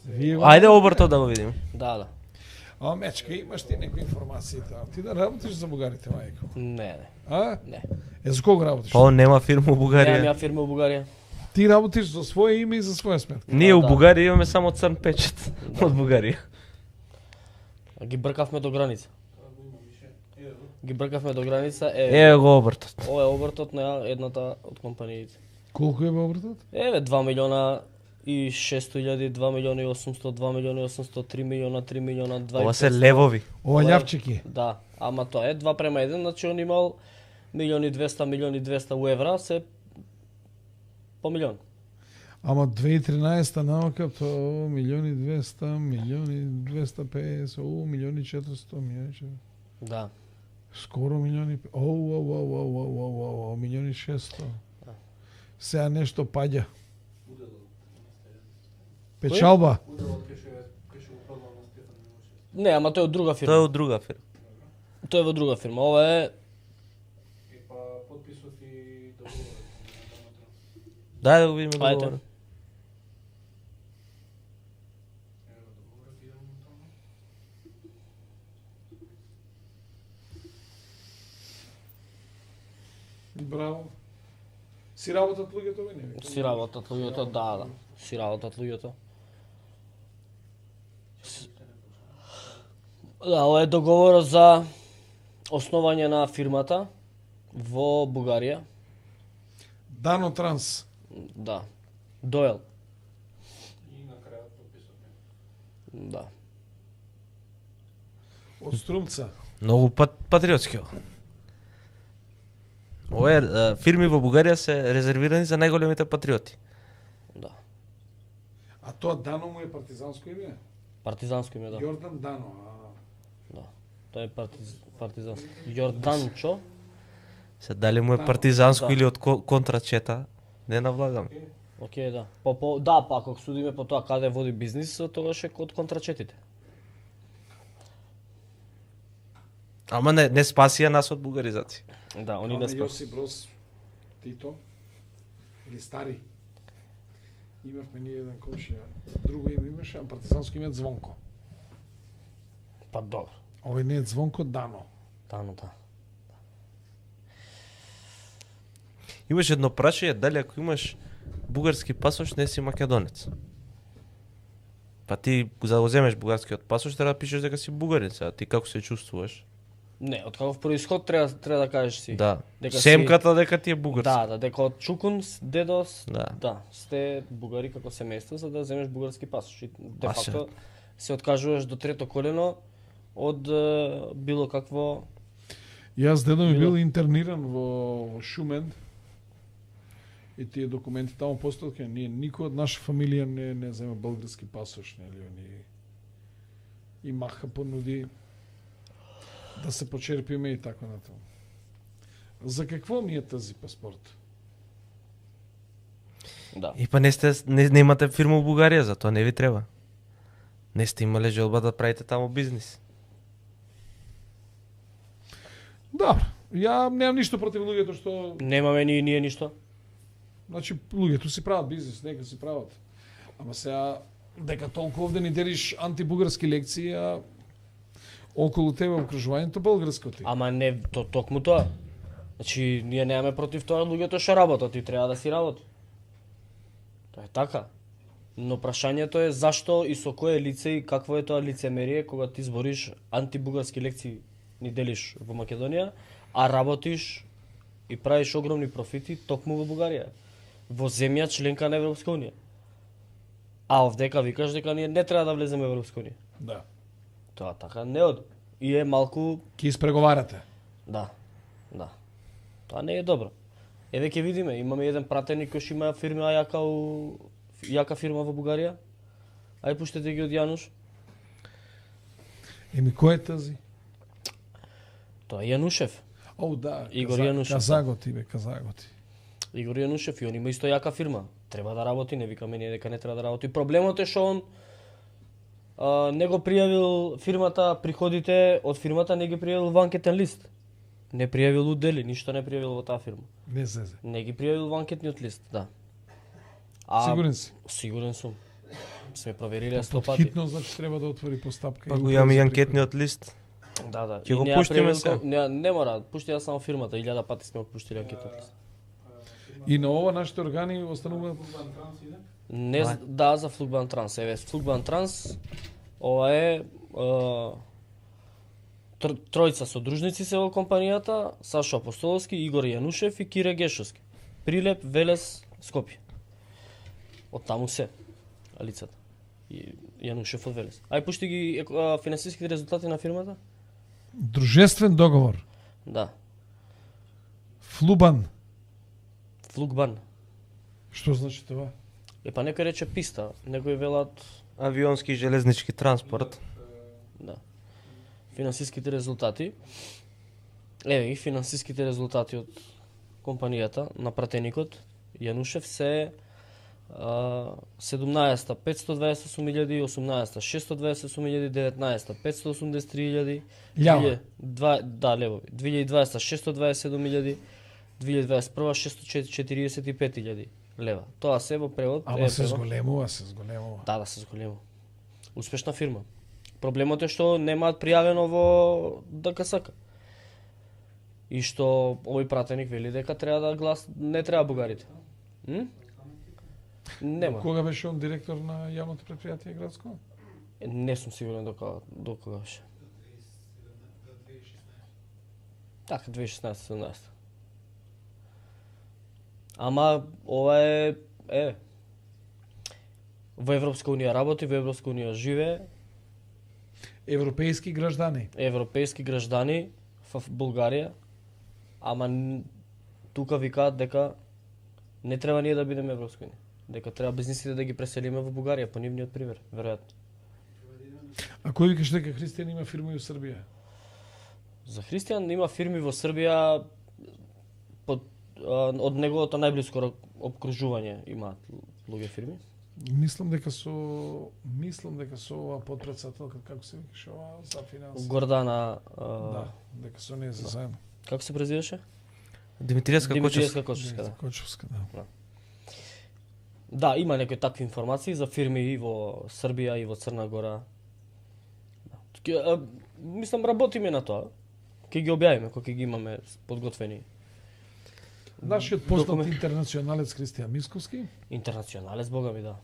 Вие го... Ајде обрто да го видиме. Да. А, Мечка, имаш ти некои информации таа. Ти да работиш за бугарите, мајко? Не. А? Не. За кого работиш? Па он нема фирма у Немам Бугарија. ја фирма у Бугарија. Ти работиш за своје име и за своја сметка. Ние у Да. Бугарија имаме само црн печат од Бугарија. Ги бркавме до граница. Ги бркавме до граница. Еве го обртот. Ова е обртот на едната од компаниите. Колку е обртот? Еве 2 милиона и 600.000, 2 милиона и 800, 2 милиона и 800, 3 милиона, 3 милиона, 2 Ова се левови. Ова љавчики. Да, ама тоа е 2:1, значи он имал милиони 200, милиони 200 у евра, се по милион. Ама 2013 наука то милиони 200, милиони 250, милиони 400, милиони 400. Да. Скоро милиони... милиони 600. Сега нешто паѓа. Печалба. Не, ама тој е од друга фирма. Тоа е од друга фирма. Тој е во друга фирма. Ова е Дај да го видиме Ајде. договорот. Браво. Си работат луѓето, бе, не ви? си работат луѓето, да. Си работат луѓето. Да, ова е договорот за основање на фирмата во Бугарија. Дано Транс. Да. Доел. Да. Од Струмца. Многу патриотски ова. Ова фирми во Бугарија се резервирани за најголемите патриоти. Да. А тоа Дано му е партизанско име? Партизанско име, да. Јордан Дано. Да. Тоа е партизанско. Јорданчо. Се дали му е партизанско Да. или од контрачета, не навлагаме. Океј, да. Да, па ако судиме по тоа каде води бизнис, тогаш е од контрачетите. Ама не спасија нас од бугаризација. Да, они не спас. Јосип Брос Тито или Стари. Имавме ние еден комшија. Друго име имаше, а партизанско име Звонко. Па добро. Овој не е Звонко Дано. Тано, да. Имаш едно прашање, дали ако имаш бугарски пасош, не си македонец? Па ти за да го земеш бугарскиот пасош треба да пишеш дека си бугарец, а ти како се чувствуваш? Не, од каков происход треба да кажеш си. Да. Дека Семката дека ти е бугарски. Да, дека од Чукун, дедос, Да. сте бугари како семејство за да земеш бугарски пасош. И де А, факто се откажуваш до трето колено од било какво. Јас дедо ми Било. бил интерниран во Шумен и тие документи таму постојат кај ние никој од наша фамилија не зема български пасош, нели, они и маха понуди да се почерпиме и така натаму. За какво ми е тази паспорт? Да. И па не имате фирма во Бугарија, затоа не ви треба. Не сте имале желба да правите таму бизнис. Добро, ја немам ништо против луѓето што, Немаме ни ние ништо. значи луѓето си прават бизнис, нека си прават. Ама сега дека толку овде ни делиш антибугарски лекции, а околу тебе окружувањето българско ти. Ама не токму тоа. Значи ние немаме против тоа луѓето што работат и треба да си работи. Тоа е така. Но прашањето е зашто и со кое лице и какво е тоа лицемерие кога ти збориш антибугарски лекции ни делиш во Македонија, а работиш и правиш огромни профити токму во Бугарија, во земја членка на Европска унија. А овдека викаш дека ние не треба да влеземе во Европска унија. Да. Тоа така не од. И е малку Ки испреговарате. да. Да. Тоа не е добро. Еве ќе видиме, имаме еден пратеник кој што има фирма јака фирма во Бугарија. Ај пуштете ги од Јануш. Еми кој е тази? Тоа е Јанушев. О, да. Игор Јанушев. Казаготи, бе, казаготи. Игор Јанушев и он има исто јака фирма. Треба да работи, не викаме ние дека не треба да работи. Проблемот е што он не го пријавил фирмата, приходите од фирмата не ги пријавил во анкетен лист. Не пријавил удели, ништо не пријавил во таа фирма. Не зезе. Не ги пријавил во анкетниот лист, да. Сигурен си? Сигурен сум. Сме провериле 100 Под пати. хитно, значи треба да отвори постапка. Па и го да имаме и се анкетниот лист. Да, да. Ќе го И неа пуштиме превелко- се. Не, не мора, пушти ја само фирмата, 1000 пати сме го пуштили анкетот лист. пријави. И на ова нашите органи остануваат Не, да, за Флугбан Транс. Еве, Флугбан Транс, ова е тројца содружници се во компанијата, Сашо Апостоловски, Игор Јанушев и Кире Гешовски. Прилеп, Велес, Скопје. Од таму се лицата. И Јанушев од Велес. Ај пушти ги финансиските резултати на фирмата? дружествен договор. Да. Флубан. Флугбан. Што значи тоа? Па некој рече писта, некој велат Авионски и железнички транспорт. да. Финансиските резултати. Еве ги финансиските резултати од компанијата на пратеникот Јанушев се 17-та 528.000, 18-та 628.000, 19-та 583.000, Лјава. да, левови. 2020 627.000, 2021 645.000 лева. Тоа се во превод. Ама се превод. зголемува, се зголемува. Да, се зголемува. Успешна фирма. Проблемот е што немаат пријавено во ДКСК. И што овој пратеник вели дека треба да не треба бугарите. Нема. Кога беше он директор на јавното предпријатие градско? Не сум сигурен до кога беше. Така, 2016-17. Ама ова е во Европска унија работи, во Европска унија живее, Европејски граждани. европејски граждани во Бугарија, ама тука викаат дека не треба ние да бидеме Европска унија, дека треба бизнисите да ги преселиме во Бугарија по нивниот пример, веројатно. А кој викаш дека Христијан има фирма и во Србија? За Христијан има фирми во Србија од неговото најблиско обкружување имаат луѓе фирми. Мислам дека со ова подпредседателка, како се викаше ова за финанси. Гордана Да, дека со неја се заедно. како се презиваше? Димитриевска Кочевска. Димитриевска Кочевска, да. Кочевска, да. Да, има некои такви информации за фирми и во Србија и во Црна Гора. Да. Мислам, работиме на тоа. Ќе ги објавиме кога ќе ги имаме подготвени. Нашиот познат Документ. интернационалец Христијан Мисковски Интернационалец, бога ми да.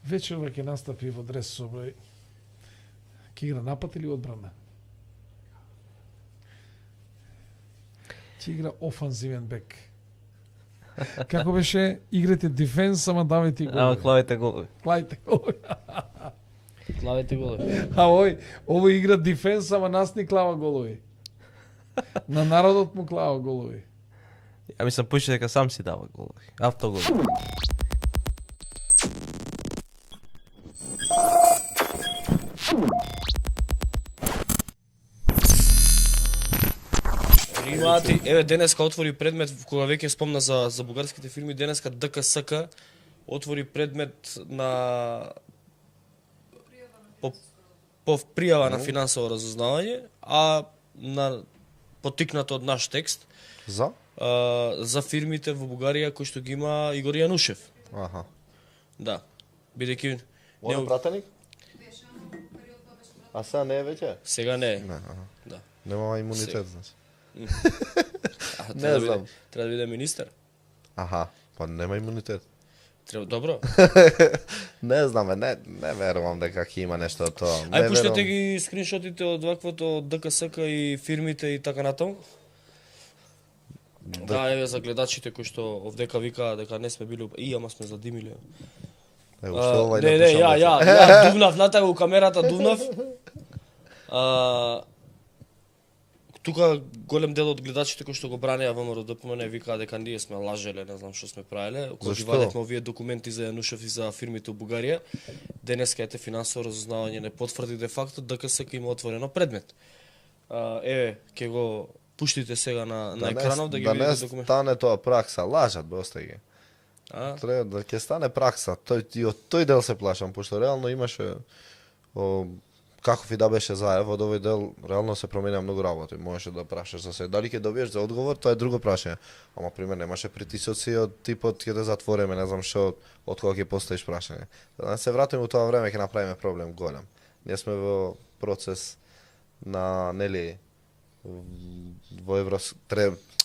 вечерва ќе настапи во дрес соброј. Ќе игра напад или одбрана? Ќе игра офанзивен бек. Како беше, играте дефенс, ама давайте Ама голови. клавите голови. Клавите голови. Клавите голови. А овој игра дефенс, ама нас ни клава голови. На народот му клава голови. Ја мислам пуше дека сам си дава голови. Автоголови. Имаати, еве денеска отвори предмет кога веќе спомна за бугарските фирми, денеска ДКСК отвори предмет на по пријава на финансово разузнавање, а на потикнато од наш текст За? за фирмите во Бугарија кои што ги има Игор Јанушев. Аха. Да. Бидејќи Оно пратеник? А сега не е веќе? сега не е. Не, аха. Да. Нема имунитет, значи. А, Не треба да знам. биде- Треба да биде министер. Аха, па нема имунитет. Треба добро. Не знам, бе, не верувам дека ќе има нешто од тоа. Ај Не пуштете верувам. ги скриншотите од ваквото од ДКСК и фирмите и така натаму. Да, еве за гледачите кои што овдека викаа дека не сме били, ама сме задимиле. Е, уште овај Не, пушам ја дувнав натака у камерата, дувнав. Тука голем дел од гледачите кои што го бранеа ВМРО ДПМН викаа дека ние сме лажеле, не знам што сме правеле. Кога ги Зашто? вадевме овие документи за Јанушев и за фирмите у Бугарија, денеска ете финансово разузнавање не потврди де факто ДКСК има отворено предмет. Еве, ќе го пуштите сега на екранов да ги да видите не документ. стане тоа пракса, лажат бе, остај ги. А? Треба да ќе стане пракса. И од тој дел се плашам, пошто реално имаше каков и да беше заев, од овој дел реално се променија многу работи. Можеше да прашаш за се. Дали ќе добиеш за одговор, тоа е друго прашање. Ама пример немаше притисоци од типот ќе те затвориме, не знам што, од кога ќе поставиш прашање. Да се вратиме у тоа време ќе направиме проблем голем. Ние сме во процес на нели во Еврос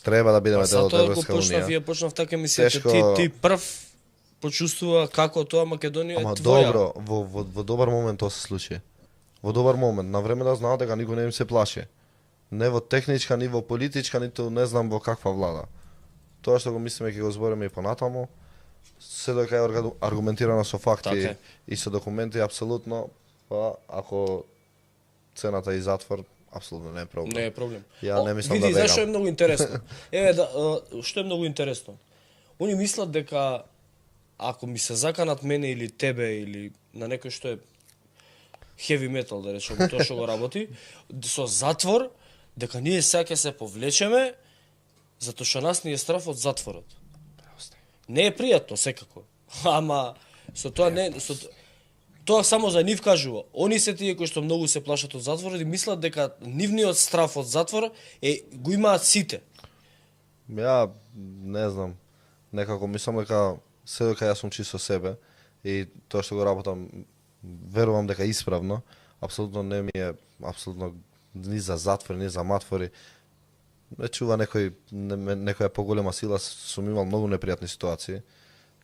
треба да бидеме дел од Затоа го Европска почнав, унија. ја почнав така емисијата. Тешко- Ти прв почувствува како тоа Македонија е Ама твоја. добро, во добар момент тоа се случи. Во добар момент, на време да знаат дека никој не им се плаши. Не во техничка, ни во политичка, ниту не знам во каква влада. Тоа што го мислиме ќе го збориме и понатаму, се дека е аргументирано со факти Така е. и со документи, апсолутно, па ако цената и затвор, апсолутно не е проблем. Не е проблем. Ја не мислам види, да знаеш што е бегам. многу интересно? Еве, што е многу интересно? Они мислат дека ако ми се заканат мене или тебе или на некој што е heavy metal, да речеме, тоа што го работи, со затвор, дека ние сега ќе се повлечеме, затоа што нас ни е страф од затворот. Не е пријатно, секако. Ама, со тоа не... Тоа само за нив кажува. Они се тие кои што многу се плашат од затворот и мислат дека нивниот страф од затвор го имаат сите. Ја не знам, некако мислам дека се дека јас сум чист со себе и тоа што го работам верувам дека е исправно, апсолутно не ми е апсолутно ни за затвори, ни за матвори. Не чува некоја поголема сила, сум имал многу непријатни ситуации.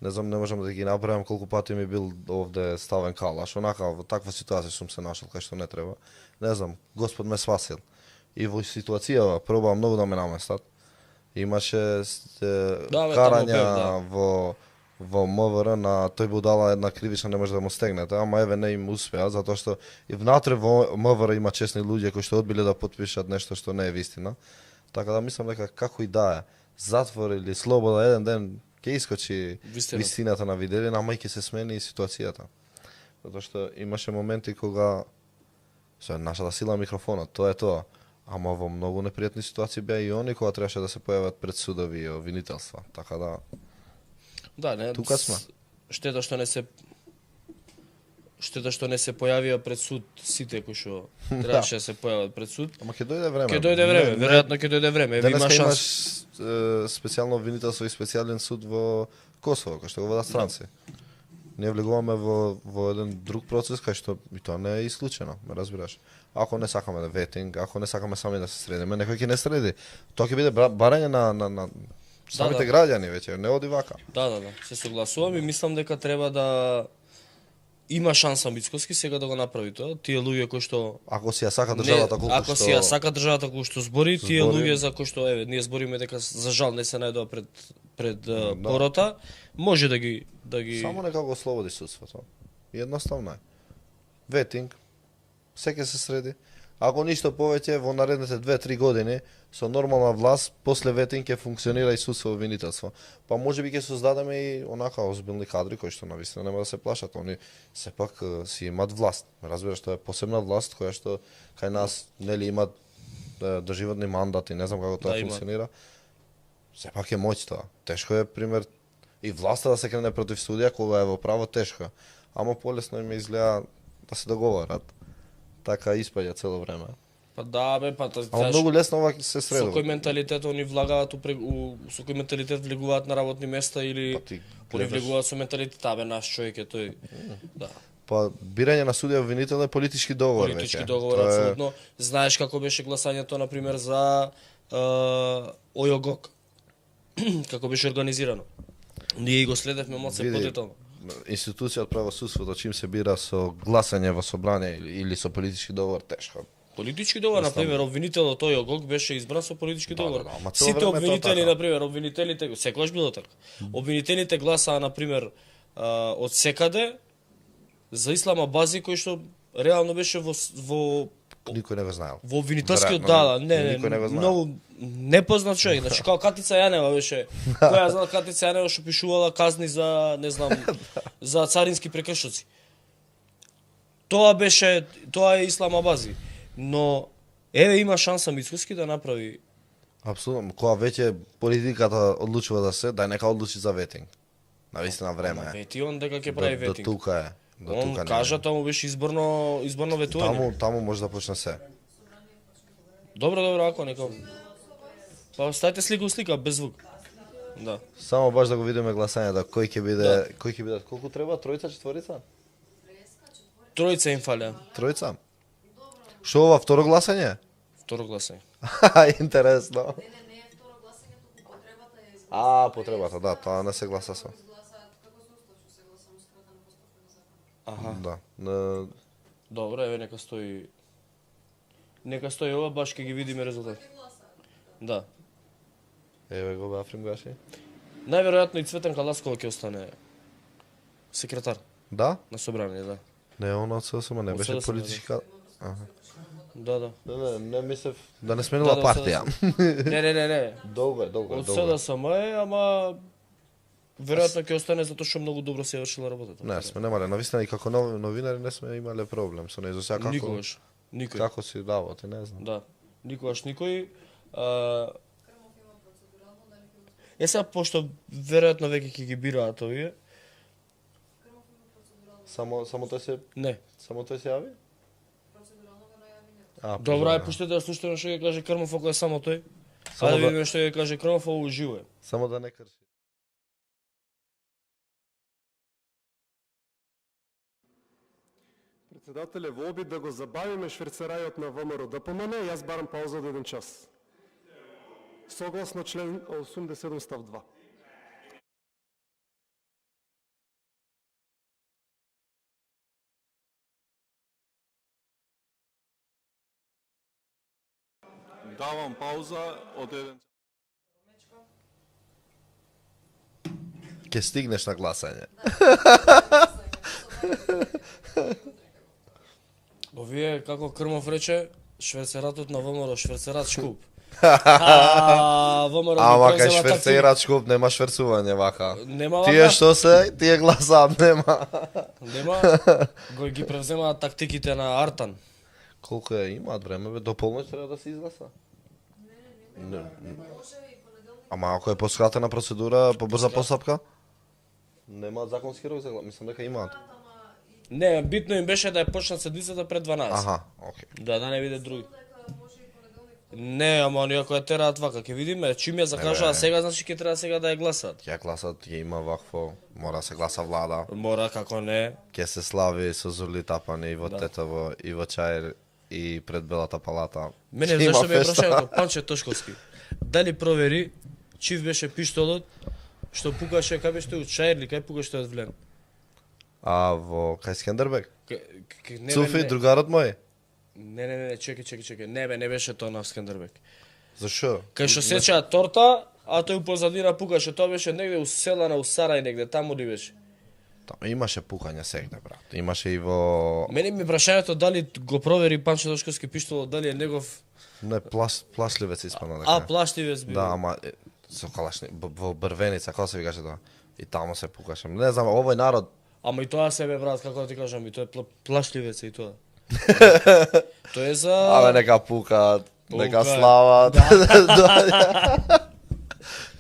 Не знам, не можам да ги набројам колку пати ми бил овде ставен калаш, онака во таква ситуација сум се нашол кај што не треба. Не знам, Господ ме спасил. И во ситуацијава пробаа многу да ме наместат. Имаше карања во МВР на тој будала една кривична не може да му стегнете, ама еве не им успеа затоа што и внатре во МВР има честни луѓе кои што одбиле да потпишат нешто што не е вистина. Така да мислам дека како и да е, затвор или слобода еден ден ќе искочи вистината на виделина, ама и ќе се смени и ситуацијата. Затоа што имаше моменти кога со нашата сила микрофонот, тоа е тоа. Ама во многу непријатни ситуации беа и они кога требаше да се појават пред судови и обвинителства. Така да Да, не. Тука сме. Штета што не се појавија пред суд сите кои што требаше да се појават пред суд. Ама ќе дојде време. Ќе дојде време, веројатно ќе дојде време. Еве има Денеска шанс. имаш специјално обвинителство и специјален суд во Косово, кој што го водат странци. ние влегуваме во еден друг процес кај што и тоа не е исклучено, ме разбираш. Ако не сакаме да ветинг, ако не сакаме сами да се средиме, некој ќе не среди. Тоа ќе биде барање на самите граѓани веќе, не оди вака. Да, се согласувам и мислам дека треба да има шанса Мицкоски сега да го направи тоа. Тие луѓе кои што Ако си ја сака државата колку што ако си ја сака државата колку што збори, тие луѓе за кои што еве ние збориме дека за жал не се најдоа пред порота, може да ги Само нека го ослободи судството. Едноставно е. Ветинг, се ќе се среди. Ако ништо повеќе во наредните 2-3 години со нормална власт после ветинг ќе функционира и судство во обвинителство. Па можеби ќе создадеме и онака озбилни кадри кои што навистина нема да се плашат, они сепак си имаат власт. Разбираш, тоа е посебна власт која што кај нас нели имаат доживотни мандати, не знам како тоа функционира. Сепак е моќ тоа. Тешко е пример и власта да се крене против судија кога е во право тешко. Ама полесно им изгледа да се договорат. Така испаѓа цело време. Па да, бе, па тоа. Ама многу лесно ова се средува. Со кој менталитет они влагаат со кој менталитет влегуваат на работни места или они влегуваат со менталитет, бе, наш човек е тој. Да. Па бирање на судија обвинител е политички договор веќе. Политички договор апсолутно. Знаеш како беше гласањето на пример за ОЈОГОК. Како беше организирано. Ние го следевме малце подетално. Институција од правосудството чим се бира со гласање во собрание или со политички договор тешко. Политички договор, на пример, обвинителот тој ОЈОГОК беше избран со политички договор. Да, Сите обвинители, на пример, обвинителите, секогаш било така. Обвинителите гласаа, на пример, од секаде за Исламабази кој што реално беше во Никој не го знаел. Во обвинителскиот не, многу непознат човек, значи како Катица Јанева беше. Која знала Катица Јанева што пишувала казни за, не знам, за царински прекршоци. Тоа е Исламабази. Но еве има шанса Мицкоски да направи. Апсолутно, кога веќе политиката одлучува да се, дај нека одлучи за ветинг. Навистина време. Вети он дека ќе прави ветинг. Да тука е. Он кажа тоа му беше изборно ветување. Таму може да почне се. Добро, ако нека. Па ставите слика без звук. Да. Само баш да го видиме гласањето, кој ќе биде, колку треба, тројца, четворица? Тројца им фале. Тројца? Што ова второ гласање? Второ гласање. Интересно. Не, второ гласање, туку потребата е избор. Потребата, да, тоа не се гласа со. Аха. Да. Добро, еве нека стои. Нека стои ова, баш ќе ги видиме резултати. Да. Еве го Африм Гаши. Најверојатно и Цветан Каласкова ќе остане секретар. Да? На собрание, да. Не, она од СДСМ не беше СДСМ, политичка. Да. Не мислев да не сменила партија. Не. Долго е. Од СДСМ е, ама веројатно ќе остане затоа што многу добро се вршила работата. Не, сме немале, навистина и како новинари не сме имале проблем со нејзо сега како. Никогаш. Никој. Како си работи, не знам. Да. Никогаш никој. Сега пошто веројатно веќе ќе ги бираат овие. Само тој се Не. Само тој се јави? Добро, ај пуштете да слушате што ќе каже Крмов ако е само тој. Ајде да видиме што ќе каже Крмов, ово уживо е. Само да не крши. Председателе, во обид да го забавиме шверцерајот на ВМРО ДПМН, јас барам пауза од 1 час. Согласно член 87 став 2. Давам пауза од 1 час. Ке стигнеш на гласање. Овие, како Крмов рече, шверцератот на ВМРО, шверцерат шкуп. ВМРО Ама кај шверцерат шкуп нема шверцување вака. Нема Тие што се, тие гласаат, нема. Нема, ги превземаат тактиките на Артан. Колку имаат време, бе, до полноќ треба да се изгласа? Не. Ама ако е поскратена процедура, побрза постапка? Немаат законски рок за гласа, мислам дека имаат. Не, битно им беше да ја почнат седмицата пред 12. Аха, окей. Да не биде други. Не, ама оние кои тераат вака, ќе видиме, чим ја закажаа сега, значи ќе треба сега да ја гласаат. Ќе гласат, ќе има вакво, мора се гласа влада. Мора, како не. Ќе се слави со зурли тапани и во Тетово, и во Чаир, и пред Белата палата. Мене зашто ме прашањето, Панче Тошковски. Дали провери чив беше пиштолот што пукаше, кај беше тој, Чаир или кај пукаше од Влен? А во кај Скендербек? Не, Цуфи, не. другарот мој? Не, чекај. Не бе, не беше тоа на Скендербек. Зашо? Кај што сечаа торта, а тој позадина пукаше, тоа беше негде у села на Усарај негде, таму ли беше? Таму имаше пукање сегде, брат. Имаше и во... Мене ми прашањето дали го провери Панче Тошковски пиштолот, дали е негов... Не, плашливец испадна дека. А, плашливец би. Да, ама со калашни во Брвеница, како се викаше тоа? И таму се пукаше. Не знам, овој народ. Ама и тоа себе брат, како да ти кажам, и тоа е плашливец и тоа. Тоа е за... Абе, нека пукаат, нека слават.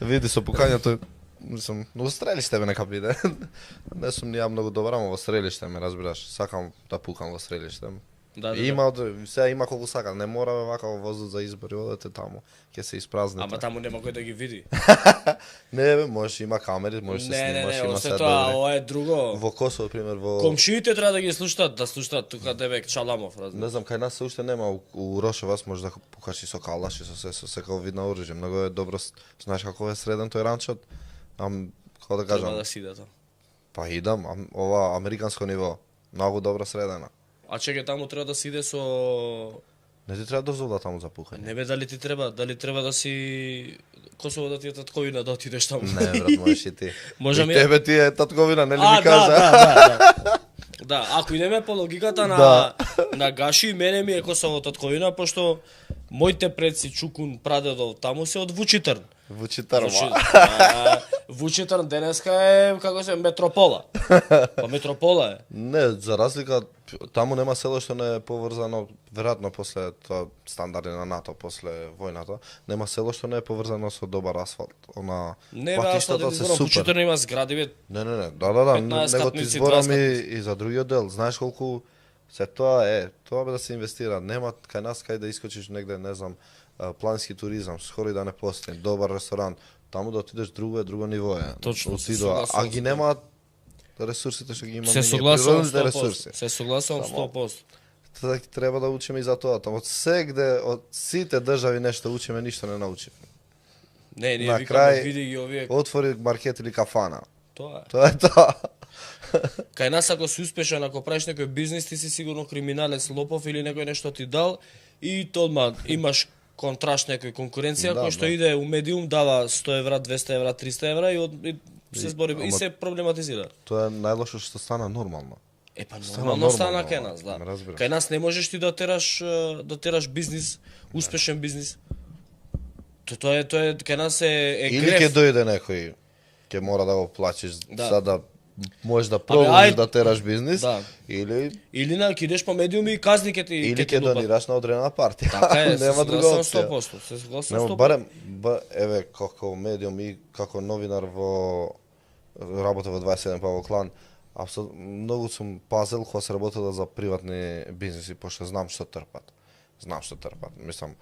Види со пукањето, мислам, во стрелиште ме нека биде. Не сум ни ја многу добар, ама во стрелиште ме разбираш. Сакам да пукам во стрелиште. Да. Има, сега има колку сака, не мора вака во воздух за избори, одете таму, ќе се испразните. Ама таму нема кој да ги види. Не бе, можеш има камери, можеш се снимаш, има се тоа, ова е друго. Во Косово, пример, во... Комшиите треба да ги слушаат, тука Девек Чаламов, разбираш. Не знам, кај нас се уште нема, у Рошевас може да пукаш и со калаш и со секој вид на оружје. Многу е добро, знаеш како е среден тој ранчот? Како да кажам? Треба да си да. Па идам, ова американско ниво, многу добро средена. А чекај, таму треба да си иде со... Не ти треба дозвола таму за пукање. Не бе, дали треба да си Косово да ти е татковина да отидеш таму. Не, брат, можеш и ти. Можам и тебе ти е татковина, нели ми кажа? Да. Да, ако идеме по логиката на Гаши, мене ми е Косово татковина, пошто моите предци Чукун, прадедов, таму се од Вучитрн. Вучитрн, Вучитрн денеска е, како се, метропола. Па метропола е. Не, за разлика, таму нема село што не е поврзано, веројатно после тоа стандарди на НАТО, после војната, нема село што не е поврзано со добар асфалт. Не, патиштата се супер. Вучитрн има згради, бе. Не, да, него ти зборам и за другиот дел. Знаеш колку се тоа е, тоа бе да се инвестира. Нема кај нас кај да искочиш негде, не знам, планински туризам, скоро и да не постои, добар ресторант, таму да отидеш друго ниво е. Точно, а ги немаат ресурсите што ги имаме ние, природните ресурси. Се согласувам 100%. Така треба да учиме и за тоа. Таму сегде од сите држави нешто учиме, ништо не научиме. Не, ние викаме види ги овие. Отвори маркет или кафана. Тоа е. Тоа е тоа. Кај нас ако си успешен, ако правиш некој бизнис, ти си сигурно криминалец, лопов или некој нешто ти дал и тоа имаш контраш некој конкуренција кој што иде у медиум дава 100 евра, 200 евра, 300 евра и се збори и се проблематизира. Тоа е најлошо што стана нормално. Па нормално стана кај нас, да. Кај нас не можеш ти да тераш бизнис, успешен бизнис. Тоа е кај нас е греф. Или ќе дојде некој, ќе мора да го плачиш за да можеш да продолжиш да тераш бизнис, или ќе идеш по медиуми и казни ќе ти или ќе донираш на одредена партија. Така е, нема друга опција. 100%, се согласувам 100%. Барем еве како медиум и како новинар во работа во 27 Павел Клан, многу сум пазел кога се работела за приватни бизниси, пошто знам што трпат. Мислам,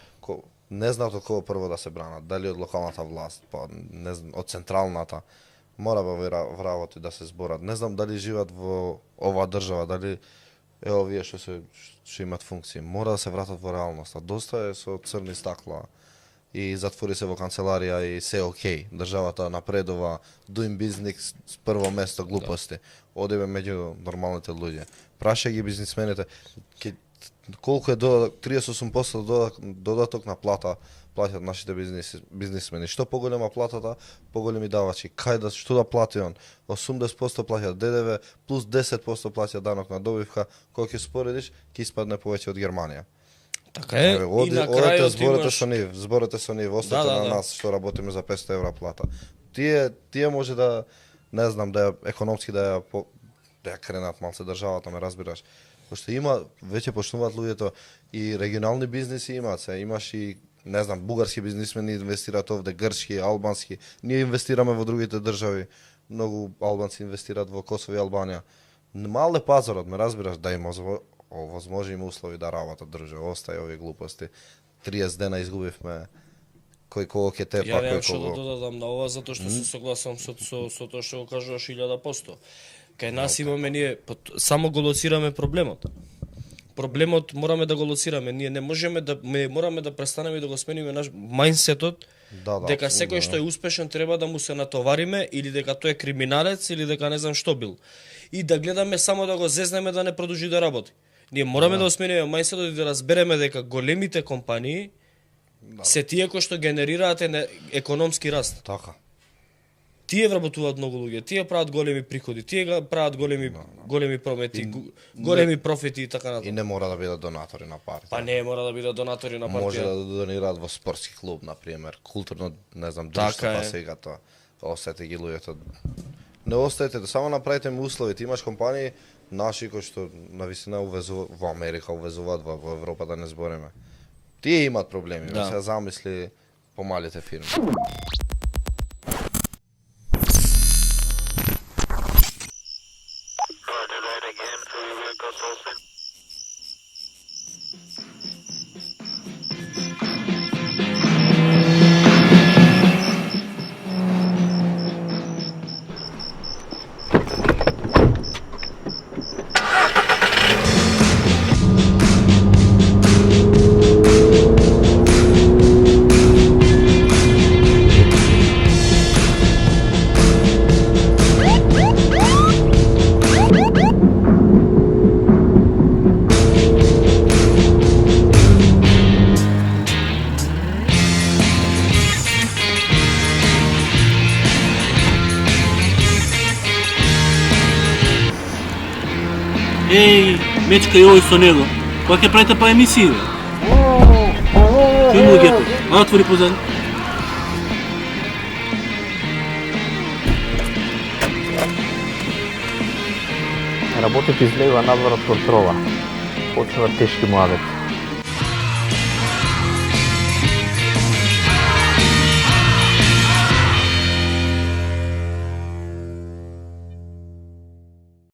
не знаат од кого прво да се бранат, дали од локалната власт, па не знам, од централната. Мора во работи да се зборат. Не знам дали живеат во оваа држава, дали овие што имат функции. Мора да се вратат во реалноста. Доста е со црни стакла и затвори се во канцеларија и се окей. Државата напредува, doing business с прво место глупости. Одиме меѓу нормалните луѓе. Прашај ги бизнисмените колку е 38% додаток на плата платят нашите бизнисмени. Што поголема платата, поголеми давачи. Што да плати он? 80% платят ДДВ, плюс 10% платят данок на добивка, кој ќе споредиш, ќе испадне повеќе од Германија. Така е, и на крајот зборете со нив, остате на нас што работиме за 500 евра плата. Тие може да, не знам, да економски да ја кренат малце државата, ме разбираш. Пошто има, веќе почнуваат луѓето и регионални бизниси имаат се, имаш и не знам, бугарски бизнисмени инвестираат овде, грчки, албански. Ние инвестираме во другите држави. Многу албанци инвестираат во Косово и Албанија. Мал е пазарот, ме разбираш, да им овозможи им услови да работат држава, остај овие глупости. 30 дена изгубивме кој кого ќе те Ја па немам кој што да кого. додадам на ова, затоа што се согласам со тоа што го кажуваш 1000%. Кај нас имаме ние, само го лоцираме проблемот. Проблемот мораме да го лоцираме. Ние не можеме да мораме да престанеме да го смениме наш мајндсетот дека секој што е успешен треба да му се натовариме или дека тој е криминалец или дека не знам што бил. И да гледаме само да го зезнеме да не продолжи да работи. Ние мораме да смениме мајндсетот и да разбереме дека големите компании се тие кои што генерираат економски раст. Така. Тие вработуваат многу луѓе, тие прават големи приходи, тие прават големи промети, големи профити и така натаму. И не мора да бидат донатори на партија. Па не мора да бидат донатори на партија. Може да донираат во спортски клуб, на пример, културно, не знам, Така друштво, па е. сега тоа. Остајте ги луѓето. Не остајте, само направите ми условите. Имаш компании наши кои што навистина увезуваат во Америка, увезуваат во Европа, да не збориме. Тие имаат проблеми, Да. се замисли помалите фирми. Еј, мечка и овој со него. Кога ќе правите па емисии, бе? Чуј луѓето, а отвори позади. Работите излева надвор од контрола. Почнува тешки муабети.